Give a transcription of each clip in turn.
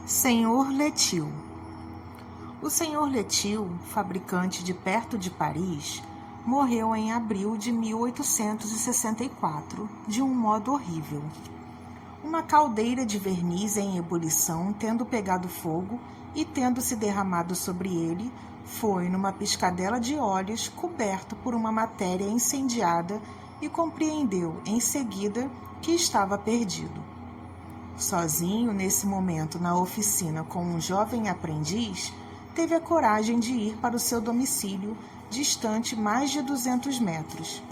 Senhor Letil. O Senhor Letil, fabricante de perto de Paris, morreu em abril de 1864, de um modo horrível. Uma caldeira de verniz em ebulição, tendo pegado fogo e tendo se derramado sobre ele, foi, numa piscadela de olhos, coberto por uma matéria incendiada e compreendeu, em seguida, que estava perdido. Sozinho, nesse momento, na oficina com um jovem aprendiz, teve a coragem de ir para o seu domicílio, distante mais de 200 metros.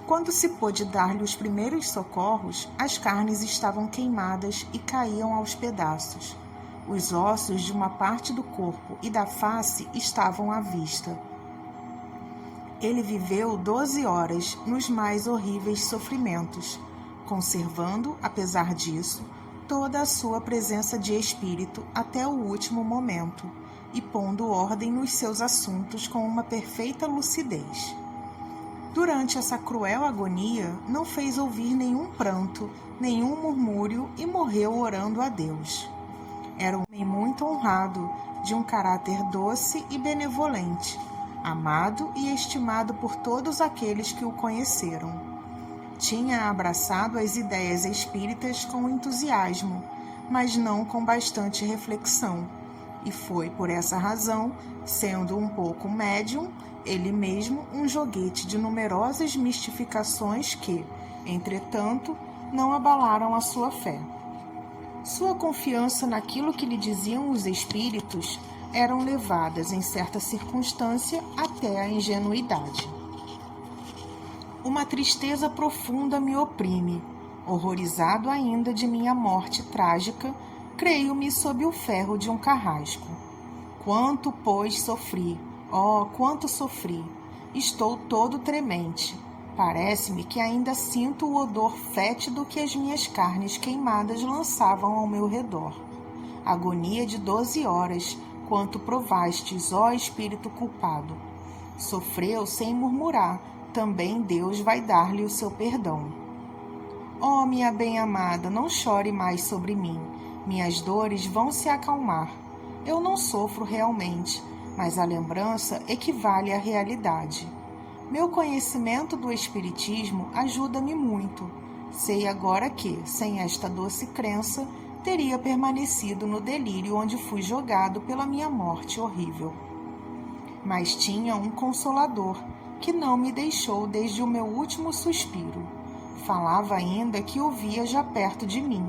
Quando se pôde dar-lhe os primeiros socorros, as carnes estavam queimadas e caíam aos pedaços. Os ossos de uma parte do corpo e da face estavam à vista. Ele viveu 12 horas nos mais horríveis sofrimentos, conservando, apesar disso, toda a sua presença de espírito até o último momento e pondo ordem nos seus assuntos com uma perfeita lucidez. Durante essa cruel agonia, não fez ouvir nenhum pranto, nenhum murmúrio e morreu orando a Deus. Era um homem muito honrado, de um caráter doce e benevolente, amado e estimado por todos aqueles que o conheceram. Tinha abraçado as ideias espíritas com entusiasmo, mas não com bastante reflexão, e foi por essa razão, sendo um pouco médium, ele mesmo um joguete de numerosas mistificações que, entretanto, não abalaram a sua fé. Sua confiança naquilo que lhe diziam os espíritos eram levadas, em certa circunstância, até a ingenuidade. Uma tristeza profunda me oprime. Horrorizado ainda de minha morte trágica, creio-me sob o ferro de um carrasco. Quanto, pois, sofri! Oh, quanto sofri! Estou todo tremente. Parece-me que ainda sinto o odor fétido que as minhas carnes queimadas lançavam ao meu redor. Agonia de 12 horas, quanto provastes, ó espírito culpado. Sofreu sem murmurar, também Deus vai dar-lhe o seu perdão. Ó, minha bem-amada, não chore mais sobre mim. Minhas dores vão se acalmar. Eu não sofro realmente, mas a lembrança equivale à realidade. Meu conhecimento do Espiritismo ajuda-me muito. Sei agora que, sem esta doce crença, teria permanecido no delírio onde fui jogado pela minha morte horrível. Mas tinha um consolador, que não me deixou desde o meu último suspiro. Falava ainda que o via já perto de mim.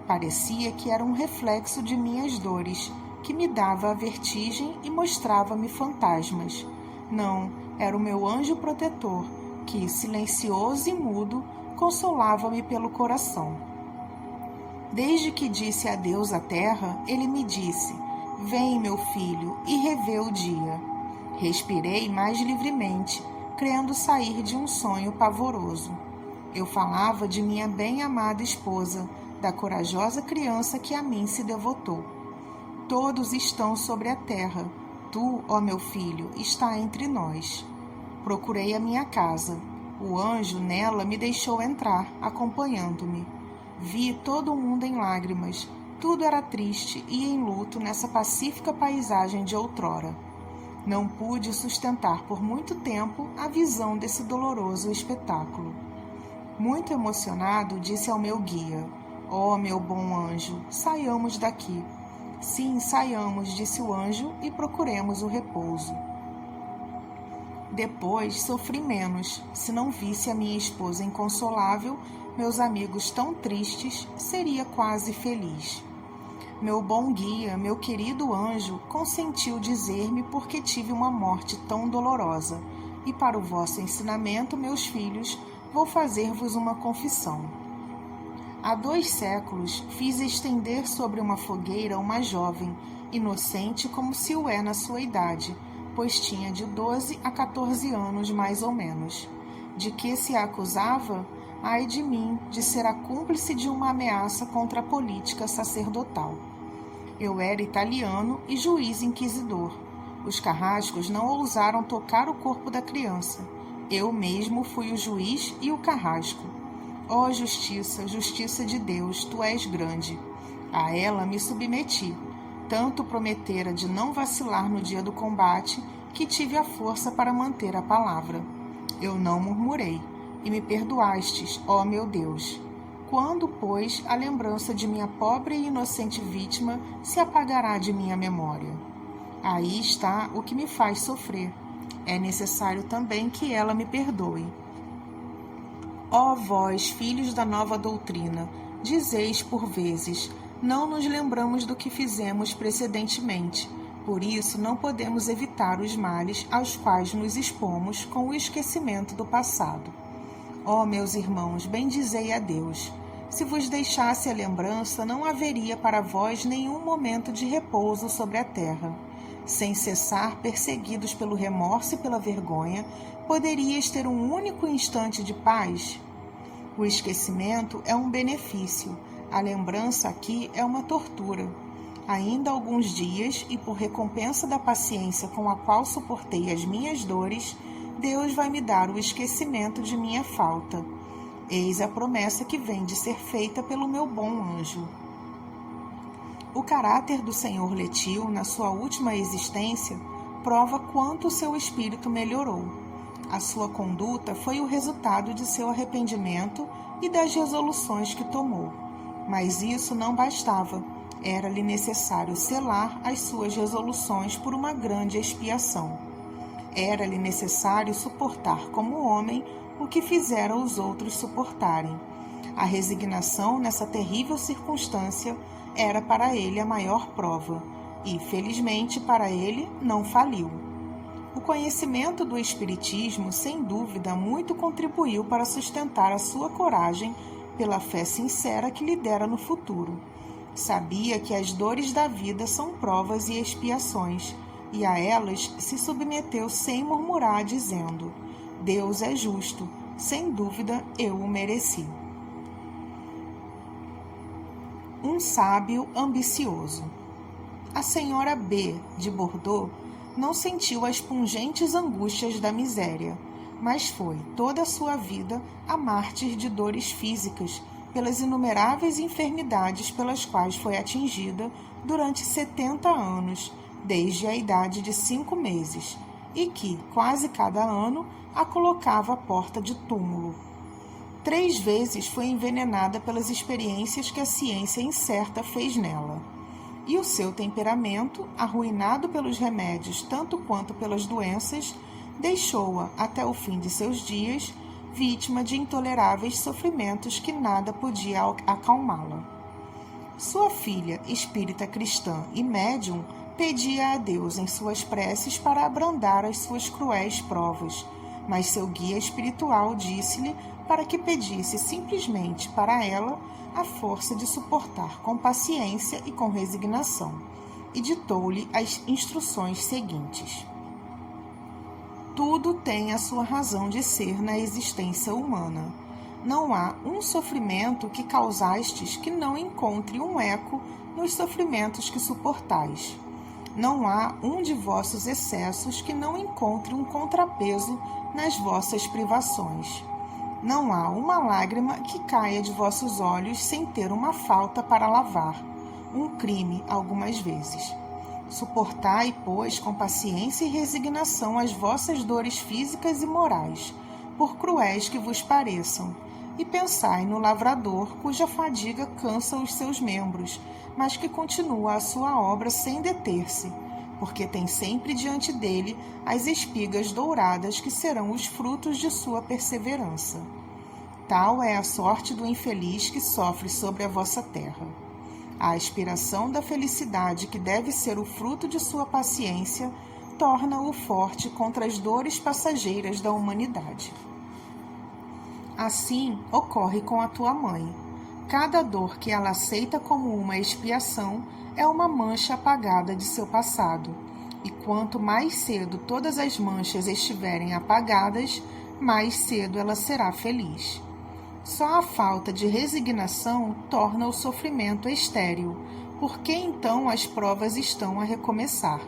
Parecia que era um reflexo de minhas dores, que me dava a vertigem e mostrava-me fantasmas. Não, era o meu anjo protetor, que, silencioso e mudo, consolava-me pelo coração. Desde que disse adeus à terra, ele me disse: "Vem, meu filho, e revê o dia." Respirei mais livremente, crendo sair de um sonho pavoroso. Eu falava de minha bem-amada esposa, da corajosa criança que a mim se devotou. Todos estão sobre a terra. Tu, ó meu filho, está entre nós. Procurei a minha casa. O anjo nela me deixou entrar, acompanhando-me. Vi todo o mundo em lágrimas. Tudo era triste e em luto nessa pacífica paisagem de outrora. Não pude sustentar por muito tempo a visão desse doloroso espetáculo. Muito emocionado, disse ao meu guia: "Ó, meu bom anjo, saiamos daqui." "Sim, saiamos", disse o anjo, "e procuremos o repouso." Depois sofri menos. Se não visse a minha esposa inconsolável, meus amigos tão tristes, seria quase feliz. Meu bom guia, meu querido anjo, consentiu dizer-me por que tive uma morte tão dolorosa, e para o vosso ensinamento, meus filhos, vou fazer-vos uma confissão. Há 2 séculos fiz estender sobre uma fogueira uma jovem, inocente como se o é na sua idade, pois tinha de 12 a 14 anos mais ou menos. De que se a acusava? Ai de mim, de ser a cúmplice de uma ameaça contra a política sacerdotal. Eu era italiano e juiz inquisidor. Os carrascos não ousaram tocar o corpo da criança. Eu mesmo fui o juiz e o carrasco. Ó justiça, justiça de Deus, tu és grande. A ela me submeti. Tanto prometera de não vacilar no dia do combate, que tive a força para manter a palavra. Eu não murmurei, e me perdoastes, ó meu Deus. Quando, pois, a lembrança de minha pobre e inocente vítima se apagará de minha memória? Aí está o que me faz sofrer. É necessário também que ela me perdoe. Ó vós, filhos da nova doutrina, dizeis por vezes: não nos lembramos do que fizemos precedentemente. Por isso não podemos evitar os males aos quais nos expomos com o esquecimento do passado. Ó meus irmãos, bendizei a Deus. Se vos deixasse a lembrança, não haveria para vós nenhum momento de repouso sobre a terra. Sem cessar, perseguidos pelo remorso e pela vergonha, poderíeis ter um único instante de paz? O esquecimento é um benefício, a lembrança aqui é uma tortura. Ainda alguns dias, e por recompensa da paciência com a qual suportei as minhas dores, Deus vai me dar o esquecimento de minha falta. Eis a promessa que vem de ser feita pelo meu bom anjo. O caráter do Senhor Letil, na sua última existência, prova quanto o seu espírito melhorou. A sua conduta foi o resultado de seu arrependimento e das resoluções que tomou. Mas isso não bastava. Era-lhe necessário selar as suas resoluções por uma grande expiação. Era-lhe necessário suportar como homem o que fizeram os outros suportarem. A resignação nessa terrível circunstância era para ele a maior prova, e, felizmente para ele, não faliu. O conhecimento do Espiritismo, sem dúvida, muito contribuiu para sustentar a sua coragem pela fé sincera que lhe dera no futuro. Sabia que as dores da vida são provas e expiações, e a elas se submeteu sem murmurar, dizendo: Deus é justo, sem dúvida eu o mereci. Um sábio ambicioso. A senhora B. de Bordeaux não sentiu as pungentes angústias da miséria, mas foi toda a sua vida a mártir de dores físicas, pelas inumeráveis enfermidades pelas quais foi atingida durante 70 anos, desde a idade de 5 meses, e que, quase cada ano, a colocava à porta de túmulo. 3 vezes foi envenenada pelas experiências que a ciência incerta fez nela. E o seu temperamento, arruinado pelos remédios tanto quanto pelas doenças, deixou-a, até o fim de seus dias, vítima de intoleráveis sofrimentos que nada podia acalmá-la. Sua filha, espírita cristã e médium, pedia a Deus em suas preces para abrandar as suas cruéis provas, mas seu guia espiritual disse-lhe para que pedisse simplesmente para ela a força de suportar com paciência e com resignação, e ditou-lhe as instruções seguintes. Tudo tem a sua razão de ser na existência humana. Não há um sofrimento que causastes que não encontre um eco nos sofrimentos que suportais. Não há um de vossos excessos que não encontre um contrapeso nas vossas privações. Não há uma lágrima que caia de vossos olhos sem ter uma falta para lavar, um crime algumas vezes. Suportai, pois, com paciência e resignação as vossas dores físicas e morais, por cruéis que vos pareçam, e pensai no lavrador cuja fadiga cansa os seus membros, mas que continua a sua obra sem deter-se, porque tem sempre diante dele as espigas douradas que serão os frutos de sua perseverança. Tal é a sorte do infeliz que sofre sobre a vossa terra. A aspiração da felicidade, que deve ser o fruto de sua paciência, torna-o forte contra as dores passageiras da humanidade. Assim ocorre com a tua mãe. Cada dor que ela aceita como uma expiação é uma mancha apagada de seu passado, e quanto mais cedo todas as manchas estiverem apagadas, mais cedo ela será feliz. Só a falta de resignação torna o sofrimento estéril, porque então as provas estão a recomeçar.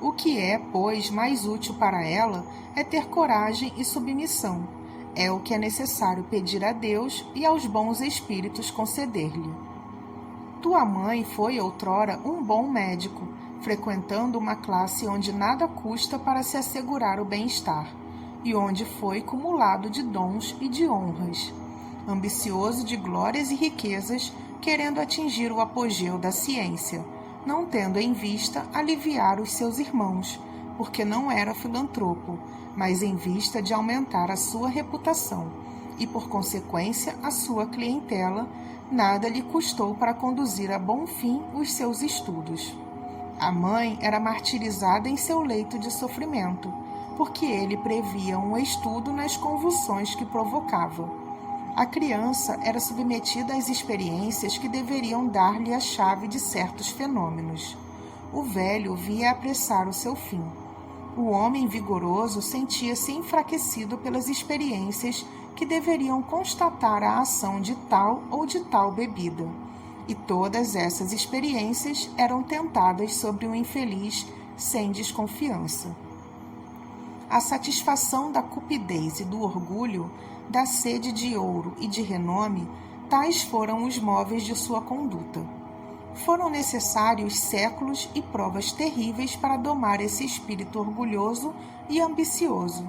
O que é, pois, mais útil para ela é ter coragem e submissão. É o que é necessário pedir a Deus e aos bons espíritos conceder-lhe. Tua mãe foi outrora um bom médico, frequentando uma classe onde nada custa para se assegurar o bem-estar, e onde foi cumulado de dons e de honras. Ambicioso de glórias e riquezas, querendo atingir o apogeu da ciência, não tendo em vista aliviar os seus irmãos, porque não era filantropo, mas em vista de aumentar a sua reputação e, por consequência, a sua clientela, nada lhe custou para conduzir a bom fim os seus estudos. A mãe era martirizada em seu leito de sofrimento, porque ele previa um estudo nas convulsões que provocava. A criança era submetida às experiências que deveriam dar-lhe a chave de certos fenômenos. O velho via apressar o seu fim. O homem vigoroso sentia-se enfraquecido pelas experiências que deveriam constatar a ação de tal ou de tal bebida. E todas essas experiências eram tentadas sobre o infeliz sem desconfiança. A satisfação da cupidez e do orgulho, da sede de ouro e de renome, tais foram os móveis de sua conduta. Foram necessários séculos e provas terríveis para domar esse espírito orgulhoso e ambicioso.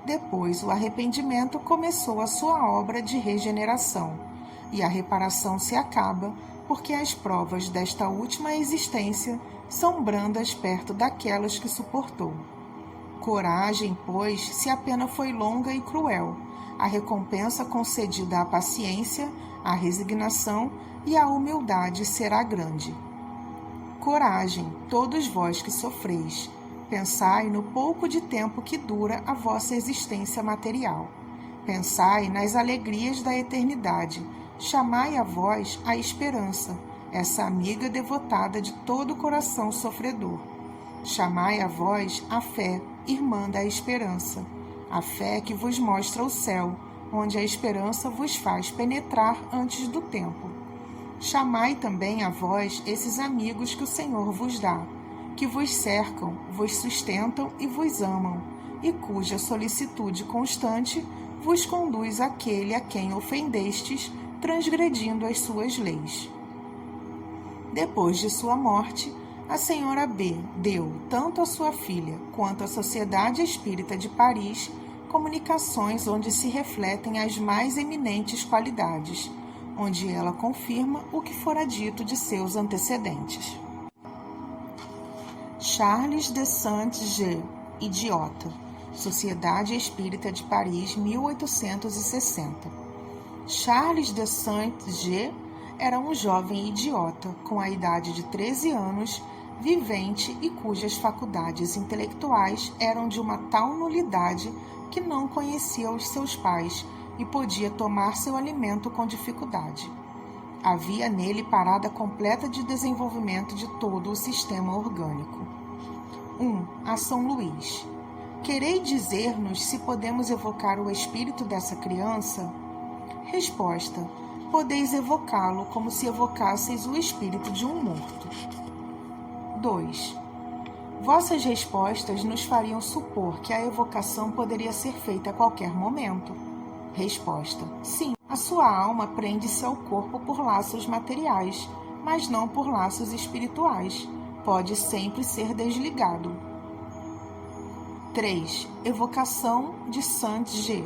Depois, o arrependimento começou a sua obra de regeneração, e a reparação se acaba, porque as provas desta última existência são brandas perto daquelas que suportou. Coragem, pois, se a pena foi longa e cruel, a recompensa concedida à paciência, à resignação e à humildade será grande. Coragem, todos vós que sofreis, pensai no pouco de tempo que dura a vossa existência material. Pensai nas alegrias da eternidade, chamai a vós a esperança, essa amiga devotada de todo o coração sofredor. Chamai a vós a fé, irmã da esperança, a fé que vos mostra o céu, onde a esperança vos faz penetrar antes do tempo. Chamai também a vós esses amigos que o Senhor vos dá, que vos cercam, vos sustentam e vos amam, e cuja solicitude constante vos conduz àquele a quem ofendestes, transgredindo as suas leis. Depois de sua morte, a senhora B. deu, tanto à sua filha quanto à Sociedade Espírita de Paris, comunicações onde se refletem as mais eminentes qualidades, onde ela confirma o que fora dito de seus antecedentes. Charles de Saint-G, idiota. Sociedade Espírita de Paris, 1860. Charles de Saint-G era um jovem idiota, com a idade de 13 anos, vivente e cujas faculdades intelectuais eram de uma tal nulidade que não conhecia os seus pais e podia tomar seu alimento com dificuldade. Havia nele parada completa de desenvolvimento de todo o sistema orgânico. 1. A São Luís. Quereis dizer-nos se podemos evocar o espírito dessa criança? Resposta. Podeis evocá-lo como se evocasseis o espírito de um morto. 2. Vossas respostas nos fariam supor que a evocação poderia ser feita a qualquer momento. Resposta. Sim, a sua alma prende-se ao corpo por laços materiais, mas não por laços espirituais. Pode sempre ser desligado. 3. Evocação de Saint-G.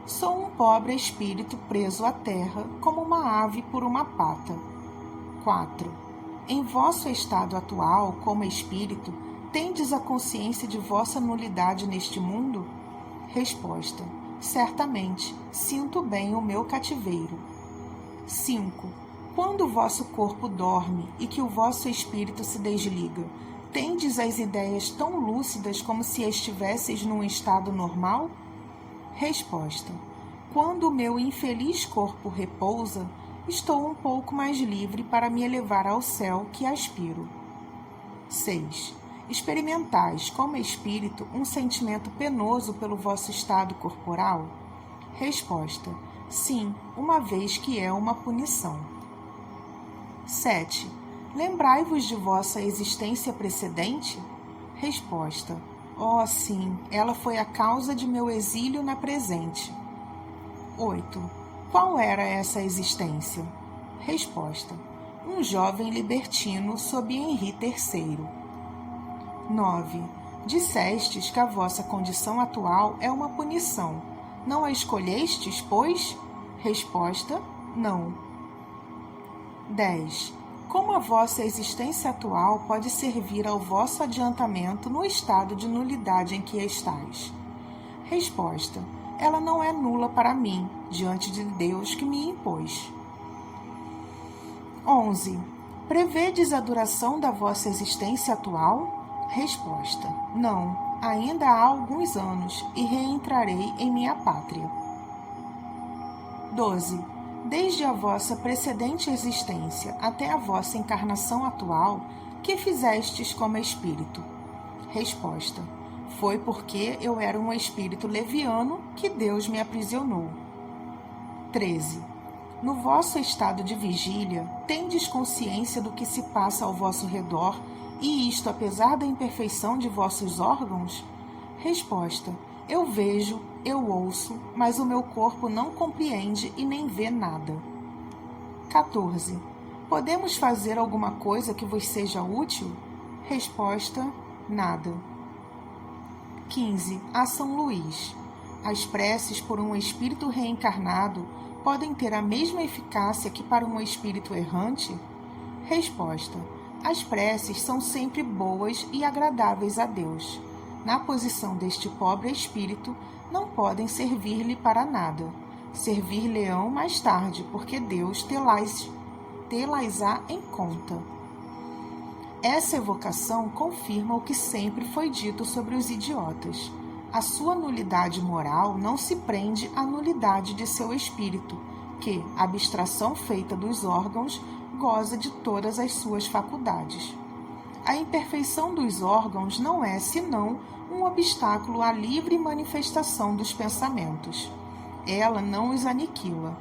Sou um pobre espírito preso à terra, como uma ave por uma pata. 4. Em vosso estado atual, como espírito, tendes a consciência de vossa nulidade neste mundo? Resposta. Certamente, sinto bem o meu cativeiro. 5. Quando o vosso corpo dorme e que o vosso espírito se desliga, tendes as ideias tão lúcidas como se estivesseis num estado normal? Resposta. Quando o meu infeliz corpo repousa, estou um pouco mais livre para me elevar ao céu que aspiro. 6. Experimentais, como espírito, um sentimento penoso pelo vosso estado corporal? Resposta. Sim, uma vez que é uma punição. 7. Lembrai-vos de vossa existência precedente? Resposta. Oh, sim, ela foi a causa de meu exílio na presente. 8. Qual era essa existência? Resposta. um jovem libertino sob Henri III. 9. Dissestes que a vossa condição atual é uma punição. Não a escolhestes, pois? Resposta: não. 10. Como a vossa existência atual pode servir ao vosso adiantamento no estado de nulidade em que estáis? Resposta: ela não é nula para mim, diante de Deus que me impôs. 11. Prevedes a duração da vossa existência atual? Resposta: não, ainda há alguns anos e reentrarei em minha pátria. 12. Desde a vossa precedente existência até a vossa encarnação atual, que fizestes como espírito? Resposta: foi porque eu era um espírito leviano que Deus me aprisionou. 13. No vosso estado de vigília, tendes consciência do que se passa ao vosso redor, e isto apesar da imperfeição de vossos órgãos? Resposta: eu vejo, eu ouço, mas o meu corpo não compreende e nem vê nada. 14. Podemos fazer alguma coisa que vos seja útil? Resposta: nada. 15. A São Luís. As preces por um espírito reencarnado podem ter a mesma eficácia que para um espírito errante? Resposta: as preces são sempre boas e agradáveis a Deus. Na posição deste pobre espírito, não podem servir-lhe para nada. Servir-lhe-ão mais tarde, porque Deus tê-las-á em conta. Essa evocação confirma o que sempre foi dito sobre os idiotas. A sua nulidade moral não se prende à nulidade de seu espírito, que, abstração feita dos órgãos, goza de todas as suas faculdades. A imperfeição dos órgãos não é, senão, um obstáculo à livre manifestação dos pensamentos. Ela não os aniquila.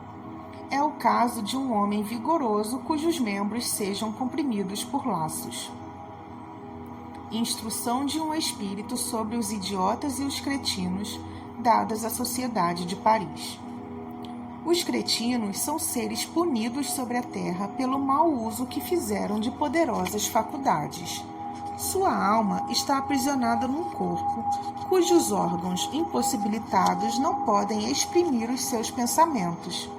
É o caso de um homem vigoroso cujos membros sejam comprimidos por laços. Instrução de um espírito sobre os idiotas e os cretinos, dadas à Sociedade de Paris. Os cretinos são seres punidos sobre a terra pelo mau uso que fizeram de poderosas faculdades. Sua alma está aprisionada num corpo, cujos órgãos impossibilitados não podem exprimir os seus pensamentos.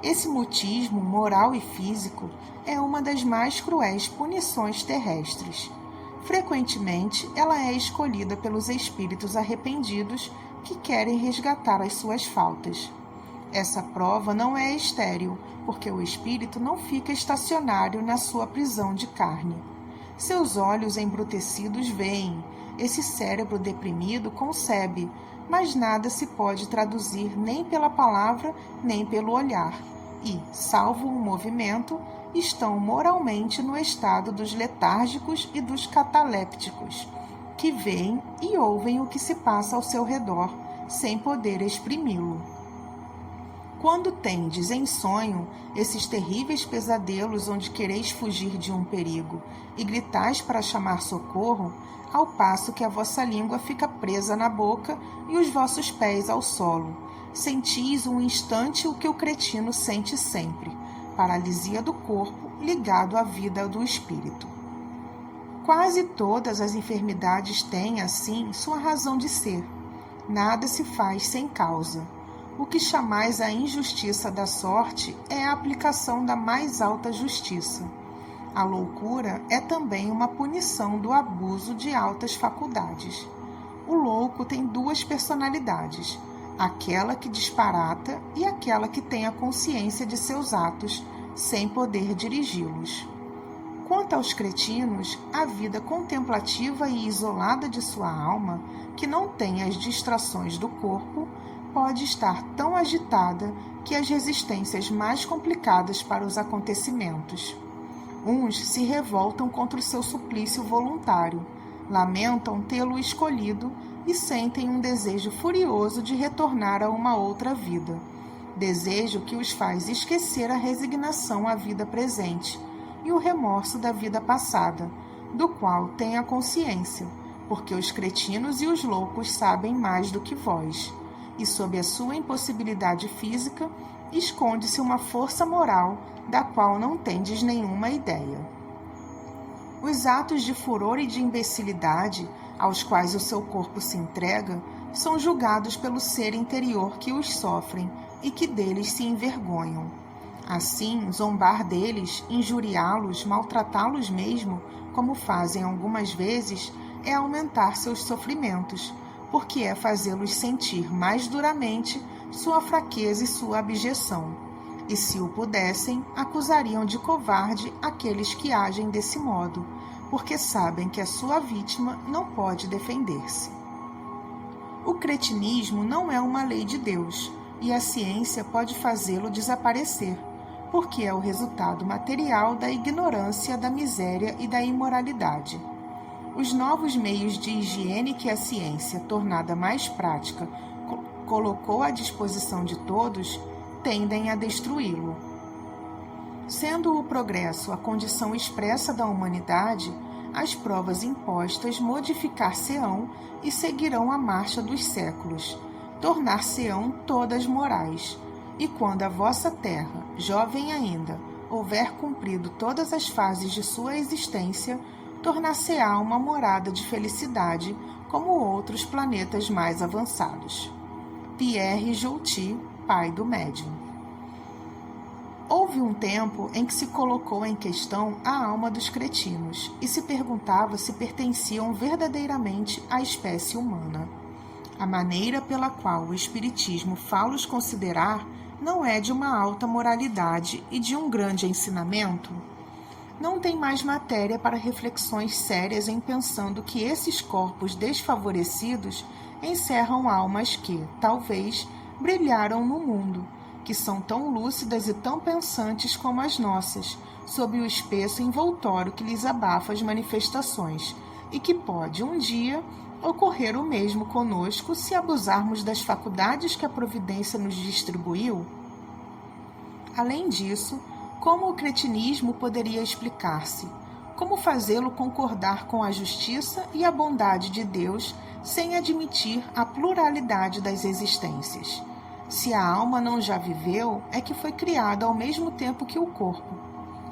Esse mutismo moral e físico é uma das mais cruéis punições terrestres. Frequentemente, ela é escolhida pelos espíritos arrependidos que querem resgatar as suas faltas. Essa prova não é estéril, porque o espírito não fica estacionário na sua prisão de carne. Seus olhos embrutecidos veem, esse cérebro deprimido concebe, mas nada se pode traduzir nem pela palavra nem pelo olhar, e, salvo um movimento, estão moralmente no estado dos letárgicos e dos catalépticos, que veem e ouvem o que se passa ao seu redor, sem poder exprimi-lo. Quando tendes em sonho esses terríveis pesadelos onde quereis fugir de um perigo e gritais para chamar socorro, ao passo que a vossa língua fica presa na boca e os vossos pés ao solo, sentis um instante o que o cretino sente sempre, paralisia do corpo ligado à vida do espírito. Quase todas as enfermidades têm, assim, sua razão de ser. Nada se faz sem causa. O que chamais a injustiça da sorte é a aplicação da mais alta justiça. A loucura é também uma punição do abuso de altas faculdades. O louco tem duas personalidades, aquela que disparata e aquela que tem a consciência de seus atos, sem poder dirigi-los. Quanto aos cretinos, a vida contemplativa e isolada de sua alma, que não tem as distrações do corpo, pode estar tão agitada que as resistências mais complicadas para os acontecimentos. Uns se revoltam contra o seu suplício voluntário, lamentam tê-lo escolhido e sentem um desejo furioso de retornar a uma outra vida, desejo que os faz esquecer a resignação à vida presente e o remorso da vida passada, do qual têm a consciência, porque os cretinos e os loucos sabem mais do que vós, e sob a sua impossibilidade física esconde-se uma força moral da qual não tendes nenhuma ideia. Os atos de furor e de imbecilidade aos quais o seu corpo se entrega são julgados pelo ser interior que os sofrem e que deles se envergonham. Assim, zombar deles, injuriá-los, maltratá-los mesmo, como fazem algumas vezes, é aumentar seus sofrimentos, porque é fazê-los sentir mais duramente sua fraqueza e sua abjeção. E se o pudessem, acusariam de covarde aqueles que agem desse modo, porque sabem que a sua vítima não pode defender-se. O cretinismo não é uma lei de Deus, e a ciência pode fazê-lo desaparecer, porque é o resultado material da ignorância, da miséria e da imoralidade. Os novos meios de higiene que a ciência, tornada mais prática, colocou à disposição de todos, tendem a destruí-lo. Sendo o progresso a condição expressa da humanidade, as provas impostas modificar-se-ão e seguirão a marcha dos séculos, tornar-se-ão todas morais. E quando a vossa terra, jovem ainda, houver cumprido todas as fases de sua existência, tornar-se-á uma morada de felicidade, como outros planetas mais avançados. Pierre Jouty, pai do médium. Houve um tempo em que se colocou em questão a alma dos cretinos e se perguntava se pertenciam verdadeiramente à espécie humana. A maneira pela qual o Espiritismo fala-os considerar não é de uma alta moralidade e de um grande ensinamento? Não tem mais matéria para reflexões sérias em pensando que esses corpos desfavorecidos encerram almas que, talvez, brilharam no mundo, que são tão lúcidas e tão pensantes como as nossas, sob o espesso envoltório que lhes abafa as manifestações, e que pode, um dia, ocorrer o mesmo conosco se abusarmos das faculdades que a providência nos distribuiu? Além disso, como o cretinismo poderia explicar-se? Como fazê-lo concordar com a justiça e a bondade de Deus sem admitir a pluralidade das existências? Se a alma não já viveu, é que foi criada ao mesmo tempo que o corpo.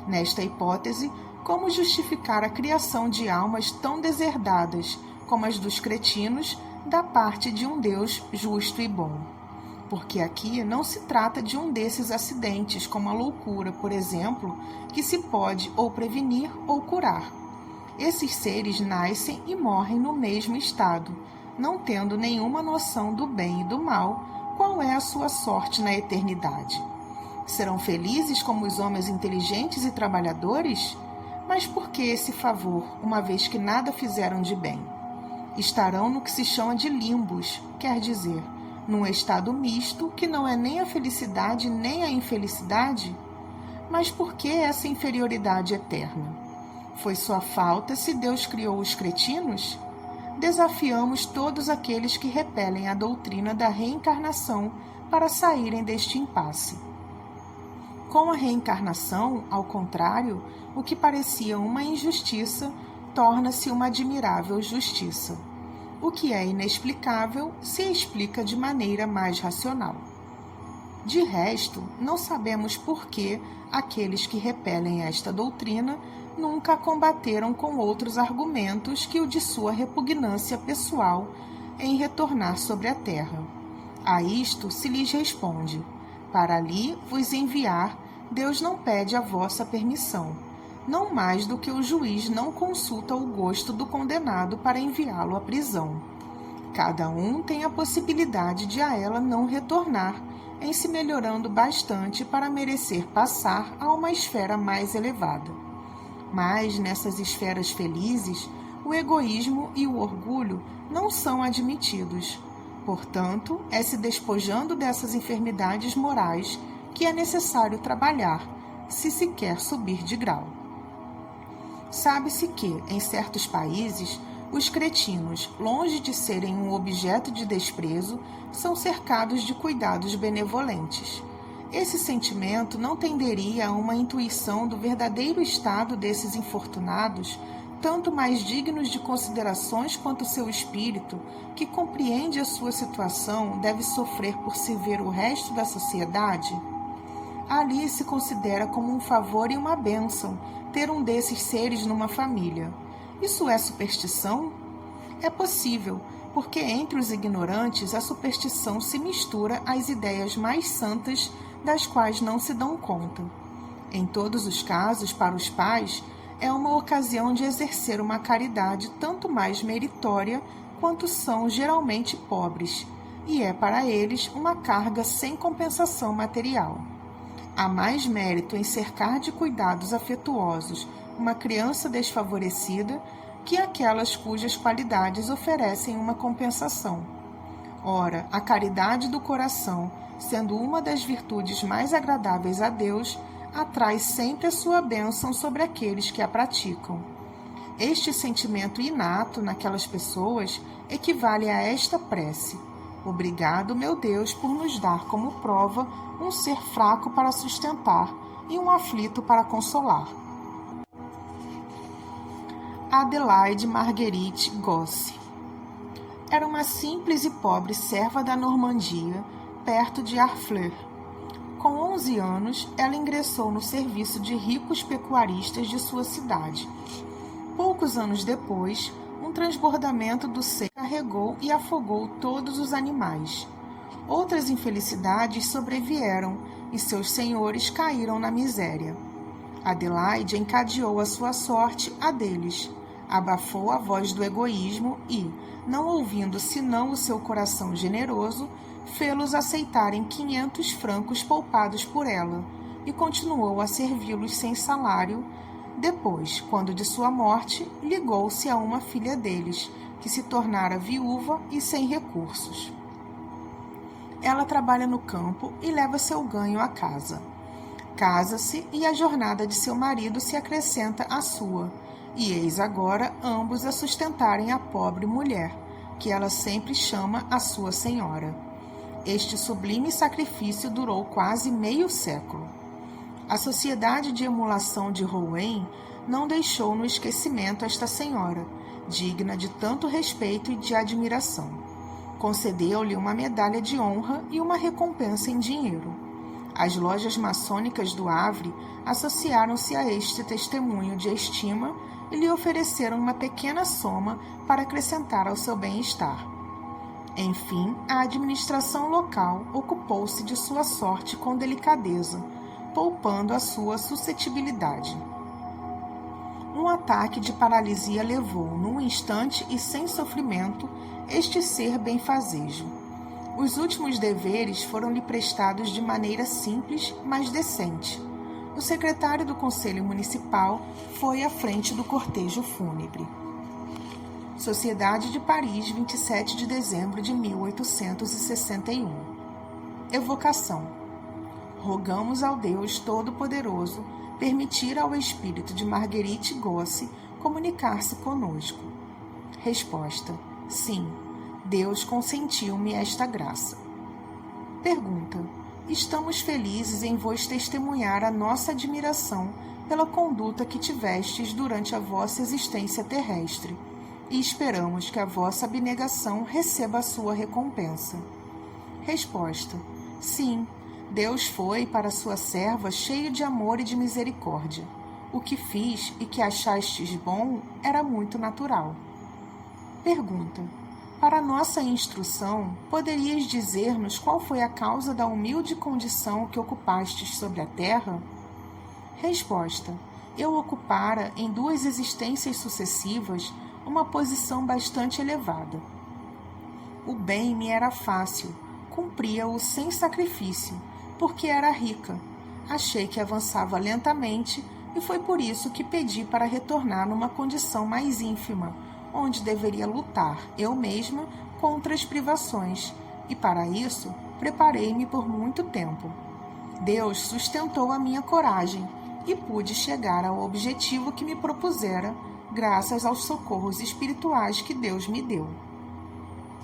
Nesta hipótese, como justificar a criação de almas tão deserdadas como as dos cretinos da parte de um Deus justo e bom? Porque aqui não se trata de um desses acidentes, como a loucura, por exemplo, que se pode ou prevenir ou curar. Esses seres nascem e morrem no mesmo estado, não tendo nenhuma noção do bem e do mal. Qual é a sua sorte na eternidade? Serão felizes como os homens inteligentes e trabalhadores? Mas por que esse favor, uma vez que nada fizeram de bem? Estarão no que se chama de limbos, quer dizer, num estado misto que não é nem a felicidade nem a infelicidade? Mas por que essa inferioridade eterna? Foi sua falta se Deus criou os cretinos? Desafiamos todos aqueles que repelem a doutrina da reencarnação para saírem deste impasse. Com a reencarnação, ao contrário, o que parecia uma injustiça torna-se uma admirável justiça. O que é inexplicável se explica de maneira mais racional. De resto, não sabemos por que aqueles que repelem esta doutrina nunca a combateram com outros argumentos que o de sua repugnância pessoal em retornar sobre a terra. A isto se lhes responde: para ali vos enviar, Deus não pede a vossa permissão, não mais do que o juiz não consulta o gosto do condenado para enviá-lo à prisão. Cada um tem a possibilidade de a ela não retornar, em se melhorando bastante para merecer passar a uma esfera mais elevada. Mas, nessas esferas felizes, o egoísmo e o orgulho não são admitidos. Portanto, é se despojando dessas enfermidades morais que é necessário trabalhar, se quer subir de grau. Sabe-se que, em certos países, os cretinos, longe de serem um objeto de desprezo, são cercados de cuidados benevolentes. Esse sentimento não tenderia a uma intuição do verdadeiro estado desses infortunados, tanto mais dignos de considerações quanto seu espírito, que compreende a sua situação, deve sofrer por se ver o resto da sociedade? Ali se considera como um favor e uma bênção ter um desses seres numa família. Isso é superstição? É possível, porque entre os ignorantes a superstição se mistura às ideias mais santas das quais não se dão conta. Em todos os casos, para os pais, é uma ocasião de exercer uma caridade tanto mais meritória quanto são geralmente pobres, e é para eles uma carga sem compensação material. Há mais mérito em cercar de cuidados afetuosos uma criança desfavorecida que aquelas cujas qualidades oferecem uma compensação. Ora, a caridade do coração, sendo uma das virtudes mais agradáveis a Deus, atrai sempre a sua bênção sobre aqueles que a praticam. Este sentimento inato naquelas pessoas equivale a esta prece: obrigado, meu Deus, por nos dar como prova um ser fraco para sustentar e um aflito para consolar. Adelaide Marguerite Gosse era uma simples e pobre serva da Normandia, perto de Harfleur. Com 11 anos, ela ingressou no serviço de ricos pecuaristas de sua cidade. Poucos anos depois, um transbordamento do Seine carregou e afogou todos os animais. Outras infelicidades sobrevieram e seus senhores caíram na miséria. Adelaide encadeou a sua sorte a deles, abafou a voz do egoísmo e, não ouvindo senão o seu coração generoso, fê-los aceitarem 500 francos poupados por ela e continuou a servi-los sem salário. Depois, quando de sua morte, ligou-se a uma filha deles, que se tornara viúva e sem recursos. Ela trabalha no campo e leva seu ganho à casa. Casa-se e a jornada de seu marido se acrescenta à sua, e eis agora ambos a sustentarem a pobre mulher, que ela sempre chama a sua senhora. Este sublime sacrifício durou quase meio século. A sociedade de emulação de Rouen não deixou no esquecimento esta senhora, digna de tanto respeito e de admiração. Concedeu-lhe uma medalha de honra e uma recompensa em dinheiro. As lojas maçônicas do Havre associaram-se a este testemunho de estima e lhe ofereceram uma pequena soma para acrescentar ao seu bem-estar. Enfim, a administração local ocupou-se de sua sorte com delicadeza, poupando a sua suscetibilidade. Um ataque de paralisia levou, num instante e sem sofrimento, este ser benfazejo. Os últimos deveres foram-lhe prestados de maneira simples, mas decente. O secretário do Conselho Municipal foi à frente do cortejo fúnebre. Sociedade de Paris, 27 de dezembro de 1861. Evocação. Rogamos ao Deus Todo-Poderoso permitir ao espírito de Marguerite Gosse comunicar-se conosco. Resposta: sim, Deus consentiu-me esta graça. Pergunta: estamos felizes em vos testemunhar a nossa admiração pela conduta que tivestes durante a vossa existência terrestre, e esperamos que a vossa abnegação receba a sua recompensa. Resposta: sim, Deus foi para sua serva cheio de amor e de misericórdia. O que fiz e que achastes bom era muito natural. Pergunta: para nossa instrução, poderias dizer-nos qual foi a causa da humilde condição que ocupastes sobre a terra? Resposta: eu ocupara em 2 existências sucessivas uma posição bastante elevada. O bem me era fácil, cumpria-o sem sacrifício, porque era rica. Achei que avançava lentamente e foi por isso que pedi para retornar numa condição mais ínfima, onde deveria lutar, eu mesma, contra as privações, e para isso preparei-me por muito tempo. Deus sustentou a minha coragem e pude chegar ao objetivo que me propusera, graças aos socorros espirituais que Deus me deu.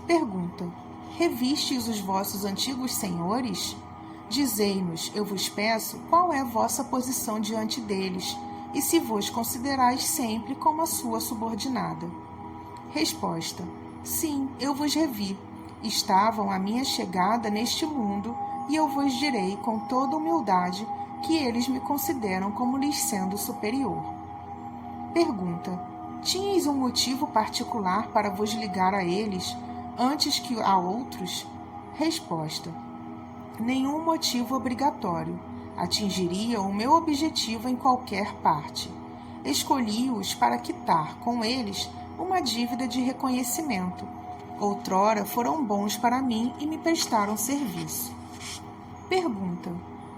Pergunta: revistes os vossos antigos senhores? Dizei-nos, eu vos peço, qual é vossa posição diante deles, e se vos considerais sempre como a sua subordinada. Resposta: sim, eu vos revi. Estavam à minha chegada neste mundo e eu vos direi com toda humildade que eles me consideram como lhes sendo superior. Pergunta: tinhais um motivo particular para vos ligar a eles antes que a outros? Resposta: nenhum motivo obrigatório. Atingiria o meu objetivo em qualquer parte. Escolhi-os para quitar com eles uma dívida de reconhecimento. Outrora foram bons para mim e me prestaram serviço. Pergunta: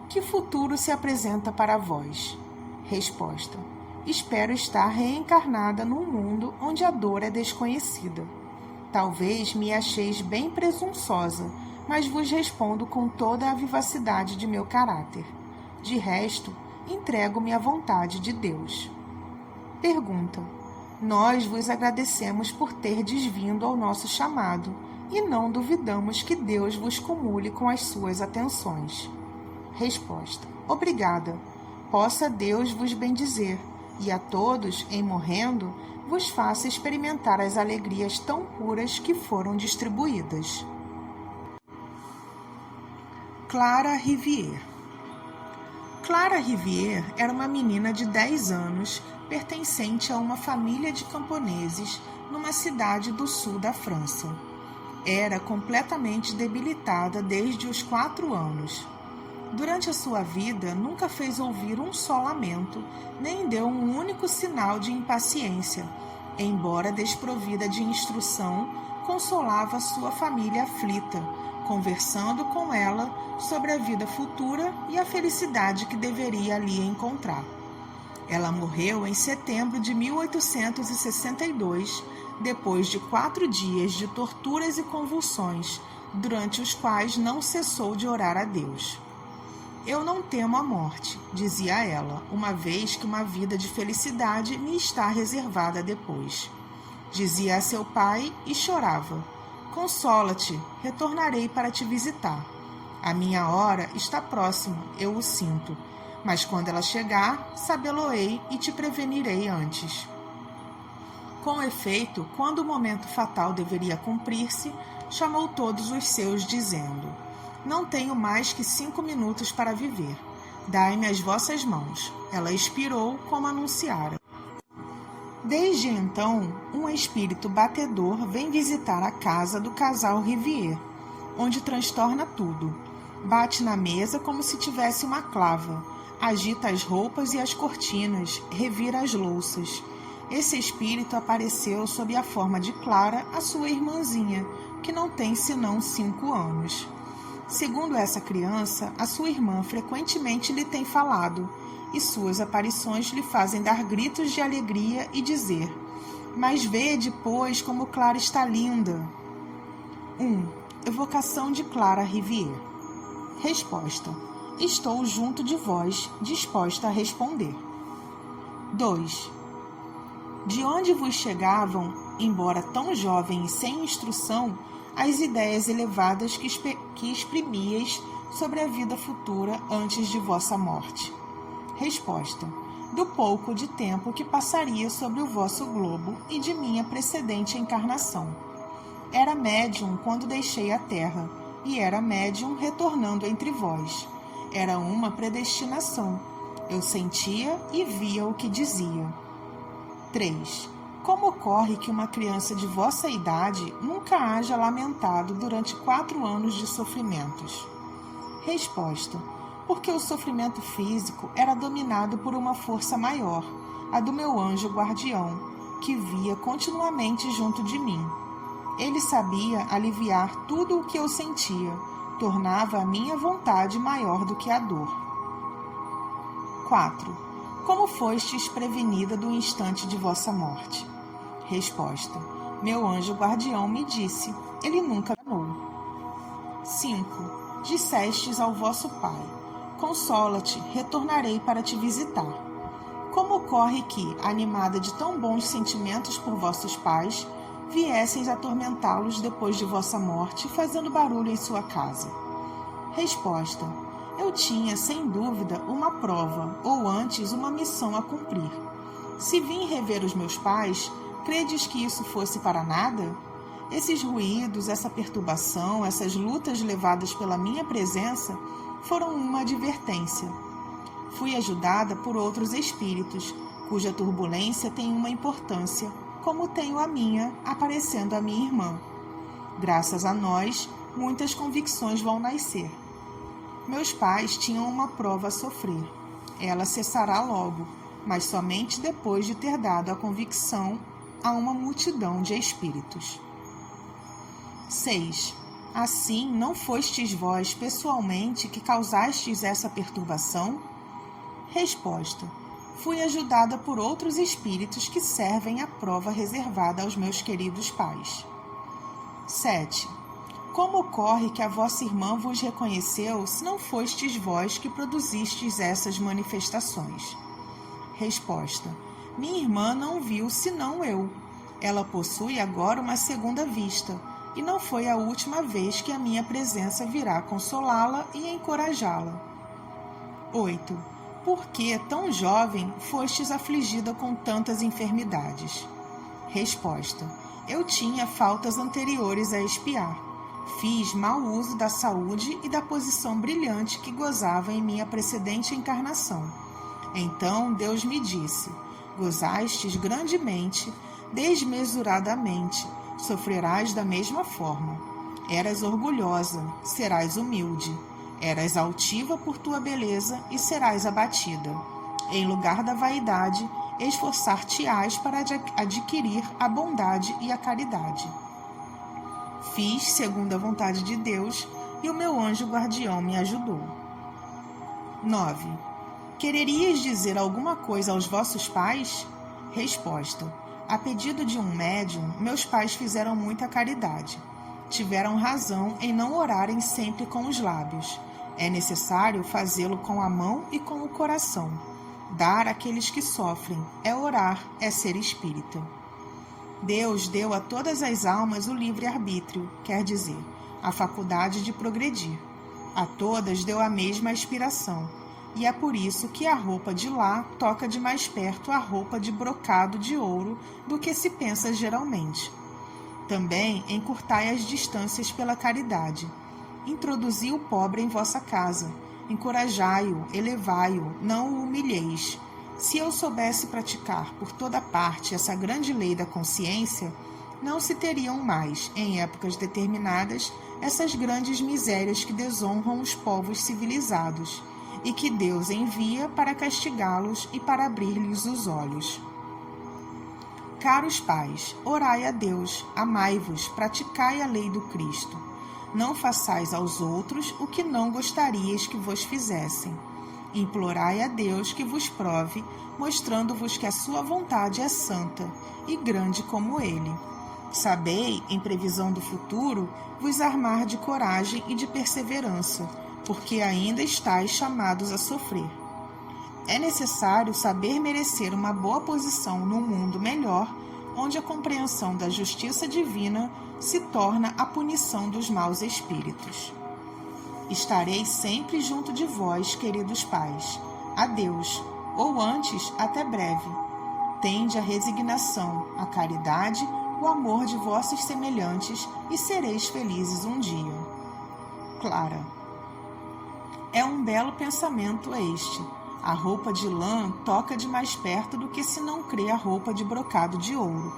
que futuro se apresenta para vós? Resposta: espero estar reencarnada num mundo onde a dor é desconhecida. Talvez me acheis bem presunçosa, mas vos respondo com toda a vivacidade de meu caráter. De resto, entrego-me à vontade de Deus. Pergunta: nós vos agradecemos por terdes vindo ao nosso chamado e não duvidamos que Deus vos cumule com as suas atenções. Resposta: obrigada. Possa Deus vos bendizer e a todos, em morrendo, vos faça experimentar as alegrias tão puras que foram distribuídas. Clara Rivière. Clara Rivière era uma menina de 10 anos, pertencente a uma família de camponeses numa cidade do sul da França. Era completamente debilitada desde os 4 anos. Durante a sua vida, nunca fez ouvir um só lamento, nem deu um único sinal de impaciência. Embora desprovida de instrução, consolava sua família aflita, conversando com ela sobre a vida futura e a felicidade que deveria ali encontrar. Ela morreu em setembro de 1862, depois de 4 dias de torturas e convulsões, durante os quais não cessou de orar a Deus. Eu não temo a morte, dizia ela, uma vez que uma vida de felicidade me está reservada depois. Dizia a seu pai e chorava: consola-te, retornarei para te visitar. A minha hora está próxima, eu o sinto, mas quando ela chegar, sabê-lo-ei e te prevenirei antes. Com efeito, quando o momento fatal deveria cumprir-se, chamou todos os seus, dizendo: não tenho mais que 5 minutos para viver. Dai-me as vossas mãos. Ela expirou como anunciara. Desde então, um espírito batedor vem visitar a casa do casal Rivière, onde transtorna tudo. Bate na mesa como se tivesse uma clava, agita as roupas e as cortinas, revira as louças. Esse espírito apareceu sob a forma de Clara, a sua irmãzinha, que não tem senão 5 anos. Segundo essa criança, a sua irmã frequentemente lhe tem falado, e suas aparições lhe fazem dar gritos de alegria e dizer: mas vede, pois, como Clara está linda. 1. Evocação de Clara Rivière. Resposta: estou junto de vós, disposta a responder. 2. De onde vos chegavam, embora tão jovem e sem instrução, as ideias elevadas que exprimíeis sobre a vida futura antes de vossa morte? Resposta: do pouco de tempo que passaria sobre o vosso globo e de minha precedente encarnação. Era médium quando deixei a terra, e era médium retornando entre vós. Era uma predestinação. Eu sentia e via o que dizia. 3. Como ocorre que uma criança de vossa idade nunca haja lamentado durante 4 anos de sofrimentos? Resposta: porque o sofrimento físico era dominado por uma força maior, a do meu anjo guardião, que via continuamente junto de mim. Ele sabia aliviar tudo o que eu sentia, tornava a minha vontade maior do que a dor. 4. Como fostes prevenida do instante de vossa morte? Resposta: meu anjo guardião me disse, ele nunca amou. 5. Dissestes ao vosso pai: consola-te, retornarei para te visitar. Como ocorre que, animada de tão bons sentimentos por vossos pais, viesseis atormentá-los depois de vossa morte, fazendo barulho em sua casa? Resposta: eu tinha, sem dúvida, uma prova, ou antes, uma missão a cumprir. Se vim rever os meus pais, credes que isso fosse para nada? Esses ruídos, essa perturbação, essas lutas levadas pela minha presença foram uma advertência. Fui ajudada por outros espíritos, cuja turbulência tem uma importância, como tenho a minha, aparecendo a minha irmã. Graças a nós, muitas convicções vão nascer. Meus pais tinham uma prova a sofrer. Ela cessará logo, mas somente depois de ter dado a convicção a uma multidão de espíritos. 6. Assim, não fostes vós, pessoalmente, que causastes essa perturbação? Resposta. Fui ajudada por outros espíritos que servem a prova reservada aos meus queridos pais. 7. Como ocorre que a vossa irmã vos reconheceu, se não fostes vós que produzistes essas manifestações? Resposta. Minha irmã não viu senão eu. Ela possui agora uma segunda vista, e não foi a última vez que a minha presença virá consolá-la e encorajá-la. 8. Por que, tão jovem, fostes afligida com tantas enfermidades? Resposta. Eu tinha faltas anteriores a expiar. Fiz mau uso da saúde e da posição brilhante que gozava em minha precedente encarnação. Então Deus me disse: gozastes grandemente, desmesuradamente, sofrerás da mesma forma. Eras orgulhosa, serás humilde. Eras altiva por tua beleza e serás abatida. Em lugar da vaidade, esforçar-te-ás para adquirir a bondade e a caridade. Fiz segundo a vontade de Deus e o meu anjo guardião me ajudou. 9. Quererias dizer alguma coisa aos vossos pais? Resposta. A pedido de um médium, meus pais fizeram muita caridade. Tiveram razão em não orarem sempre com os lábios. É necessário fazê-lo com a mão e com o coração. Dar àqueles que sofrem é orar, é ser espírita. Deus deu a todas as almas o livre-arbítrio, quer dizer, a faculdade de progredir. A todas deu a mesma aspiração, e é por isso que a roupa de lá toca de mais perto a roupa de brocado de ouro do que se pensa geralmente. Também encurtai as distâncias pela caridade. Introduzi o pobre em vossa casa. Encorajai-o, elevai-o, não o humilheis. Se eu soubesse praticar por toda parte essa grande lei da consciência, não se teriam mais, em épocas determinadas, essas grandes misérias que desonram os povos civilizados, e que Deus envia para castigá-los e para abrir-lhes os olhos. Caros pais, orai a Deus, amai-vos, praticai a lei do Cristo. Não façais aos outros o que não gostarias que vos fizessem. Implorai a Deus que vos prove, mostrando-vos que a sua vontade é santa e grande como Ele. Sabei, em previsão do futuro, vos armar de coragem e de perseverança, porque ainda estáis chamados a sofrer. É necessário saber merecer uma boa posição num mundo melhor, onde a compreensão da justiça divina se torna a punição dos maus espíritos. Estarei sempre junto de vós, queridos pais. Adeus, ou antes, até breve. Tende a resignação, a caridade, o amor de vossos semelhantes e sereis felizes um dia. Clara. É um belo pensamento este. A roupa de lã toca de mais perto do que se não crê a roupa de brocado de ouro.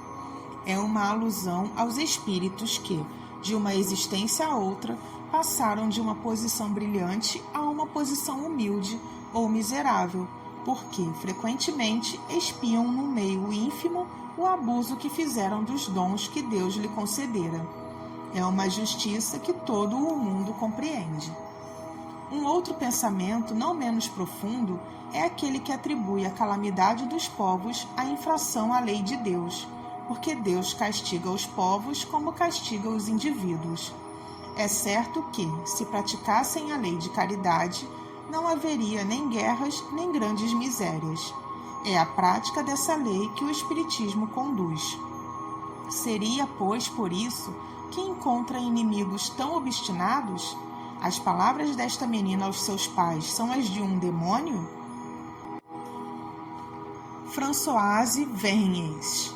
É uma alusão aos espíritos que, de uma existência a outra, passaram de uma posição brilhante a uma posição humilde ou miserável, porque, frequentemente, espiam no meio ínfimo o abuso que fizeram dos dons que Deus lhe concedera. É uma justiça que todo o mundo compreende. Um outro pensamento, não menos profundo, é aquele que atribui a calamidade dos povos à infração à lei de Deus, porque Deus castiga os povos como castiga os indivíduos. É certo que, se praticassem a lei de caridade, não haveria nem guerras nem grandes misérias. É a prática dessa lei que o Espiritismo conduz. Seria, pois, por isso que encontra inimigos tão obstinados? As palavras desta menina aos seus pais são as de um demônio? Françoise Vergnes.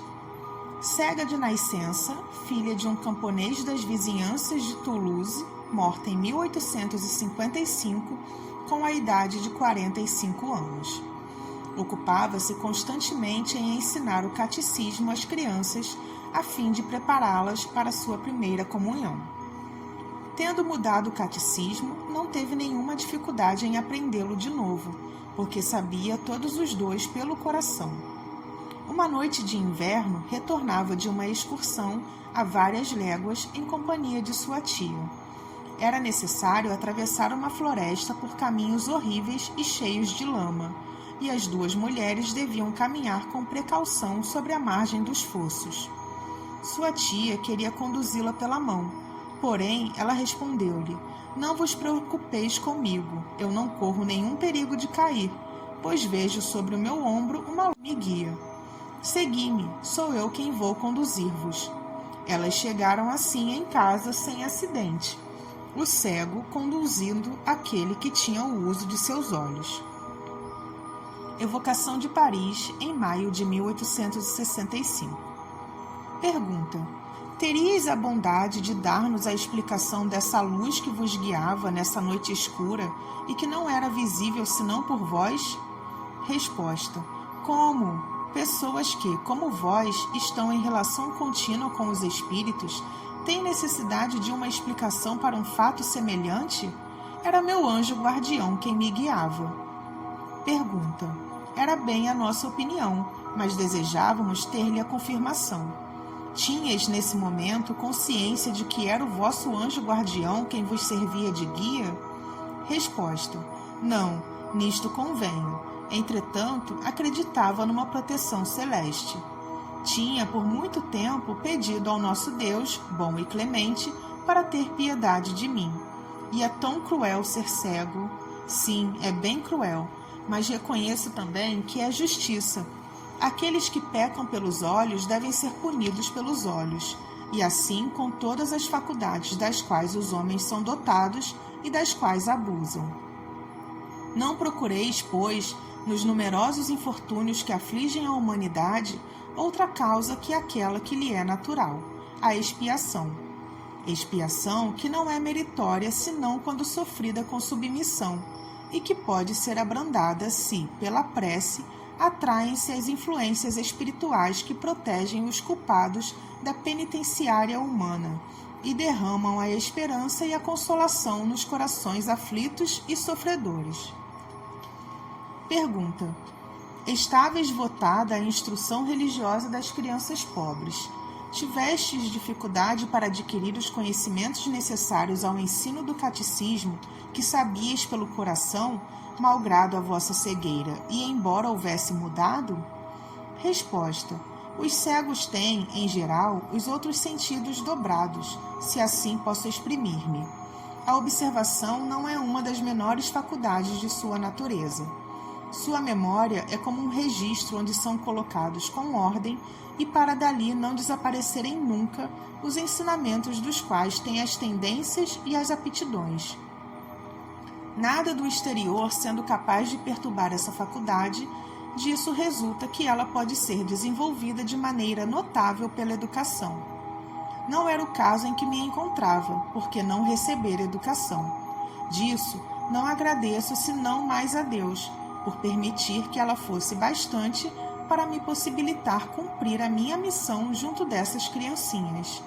Cega de nascença, filha de um camponês das vizinhanças de Toulouse, morta em 1855, com a idade de 45 anos. Ocupava-se constantemente em ensinar o catecismo às crianças, a fim de prepará-las para sua primeira comunhão. Tendo mudado o catecismo, não teve nenhuma dificuldade em aprendê-lo de novo, porque sabia todos os dois pelo coração. Uma noite de inverno, retornava de uma excursão a várias léguas em companhia de sua tia. Era necessário atravessar uma floresta por caminhos horríveis e cheios de lama, e as duas mulheres deviam caminhar com precaução sobre a margem dos fossos. Sua tia queria conduzi-la pela mão, porém ela respondeu-lhe: "Não vos preocupeis comigo, eu não corro nenhum perigo de cair, pois vejo sobre o meu ombro uma luz que me guia. Segui-me, sou eu quem vou conduzir-vos." Elas chegaram assim em casa sem acidente, o cego conduzindo aquele que tinha o uso de seus olhos. Evocação de Paris, em maio de 1865. Pergunta: teríeis a bondade de dar-nos a explicação dessa luz que vos guiava nessa noite escura e que não era visível senão por vós? Resposta: como? Pessoas que, como vós, estão em relação contínua com os espíritos, têm necessidade de uma explicação para um fato semelhante? Era meu anjo guardião quem me guiava. Pergunta: era bem a nossa opinião, mas desejávamos ter-lhe a confirmação. Tinhas, nesse momento, consciência de que era o vosso anjo guardião quem vos servia de guia? Resposta: não, nisto convenho. Entretanto, acreditava numa proteção celeste. Tinha por muito tempo pedido ao nosso Deus, bom e clemente, para ter piedade de mim. E é tão cruel ser cego. Sim, é bem cruel, mas reconheço também que é justiça. Aqueles que pecam pelos olhos devem ser punidos pelos olhos, e assim com todas as faculdades das quais os homens são dotados e das quais abusam. Não procureis, pois, nos numerosos infortúnios que afligem a humanidade, outra causa que aquela que lhe é natural, a expiação. Expiação que não é meritória senão quando sofrida com submissão, e que pode ser abrandada se, pela prece, atraem-se as influências espirituais que protegem os culpados da penitenciária humana e derramam a esperança e a consolação nos corações aflitos e sofredores. Pergunta: estáveis votada a instrução religiosa das crianças pobres. Tivestes dificuldade para adquirir os conhecimentos necessários ao ensino do catecismo, que sabias pelo coração, malgrado a vossa cegueira, e embora houvesse mudado? Resposta: os cegos têm, em geral, os outros sentidos dobrados, se assim posso exprimir-me. A observação não é uma das menores faculdades de sua natureza. Sua memória é como um registro onde são colocados com ordem e para dali não desaparecerem nunca os ensinamentos dos quais têm as tendências e as aptidões. Nada do exterior sendo capaz de perturbar essa faculdade, disso resulta que ela pode ser desenvolvida de maneira notável pela educação. Não era o caso em que me encontrava, porque não receber educação. Disso não agradeço senão mais a Deus, por permitir que ela fosse bastante para me possibilitar cumprir a minha missão junto dessas criancinhas.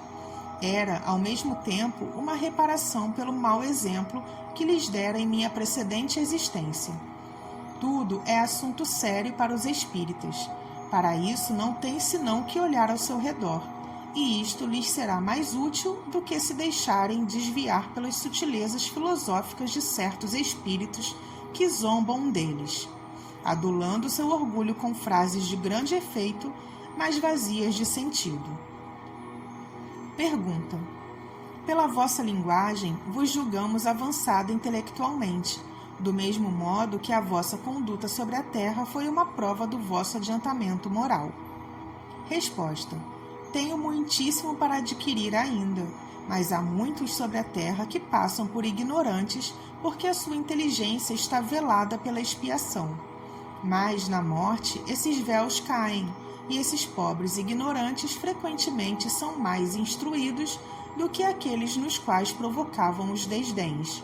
Era, ao mesmo tempo, uma reparação pelo mau exemplo que lhes dera em minha precedente existência. Tudo é assunto sério para os espíritas. Para isso não tem senão que olhar ao seu redor, e isto lhes será mais útil do que se deixarem desviar pelas sutilezas filosóficas de certos espíritos que zombam deles, adulando seu orgulho com frases de grande efeito, mas vazias de sentido. Pergunta: pela vossa linguagem vos julgamos avançada intelectualmente, do mesmo modo que a vossa conduta sobre a terra foi uma prova do vosso adiantamento moral. Resposta: tenho muitíssimo para adquirir ainda, mas há muitos sobre a terra que passam por ignorantes porque a sua inteligência está velada pela expiação. Mas, na morte, esses véus caem, e esses pobres ignorantes frequentemente são mais instruídos do que aqueles nos quais provocavam os desdéns.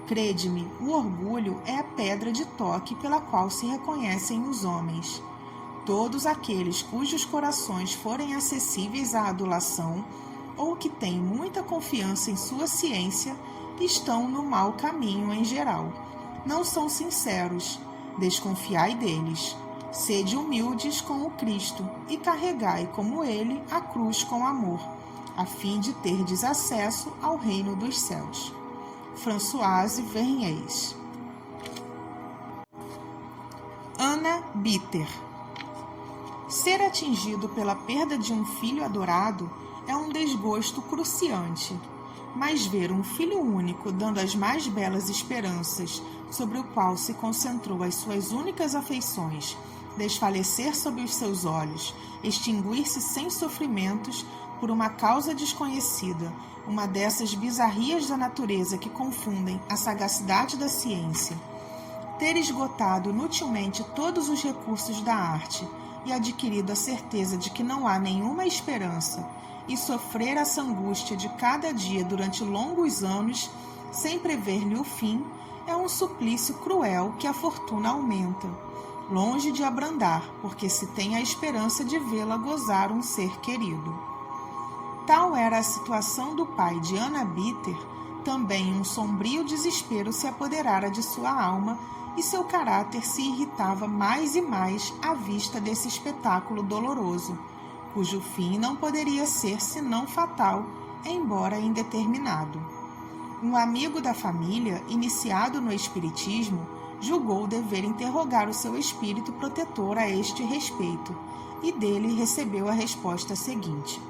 Crede-me, o orgulho é a pedra de toque pela qual se reconhecem os homens. Todos aqueles cujos corações forem acessíveis à adulação, ou que têm muita confiança em sua ciência, estão no mau caminho em geral. Não são sinceros. Desconfiai deles. Sede humildes com o Cristo e carregai como ele a cruz com amor, a fim de terdes acesso ao reino dos céus. Françoise Vergniaud. Anna Bitter. Ser atingido pela perda de um filho adorado é um desgosto cruciante, mas ver um filho único dando as mais belas esperanças sobre o qual se concentrou as suas únicas afeições, desfalecer sob os seus olhos, extinguir-se sem sofrimentos por uma causa desconhecida, uma dessas bizarrias da natureza que confundem a sagacidade da ciência, ter esgotado inutilmente todos os recursos da arte e adquirido a certeza de que não há nenhuma esperança, e sofrer essa angústia de cada dia durante longos anos, sem prever-lhe o fim, é um suplício cruel que a fortuna aumenta, longe de abrandar, porque se tem a esperança de vê-la gozar um ser querido. Tal era a situação do pai de Anna Bitter, também um sombrio desespero se apoderara de sua alma e seu caráter se irritava mais e mais à vista desse espetáculo doloroso, cujo fim não poderia ser senão fatal, embora indeterminado. Um amigo da família, iniciado no espiritismo, julgou dever interrogar o seu espírito protetor a este respeito, e dele recebeu a resposta seguinte: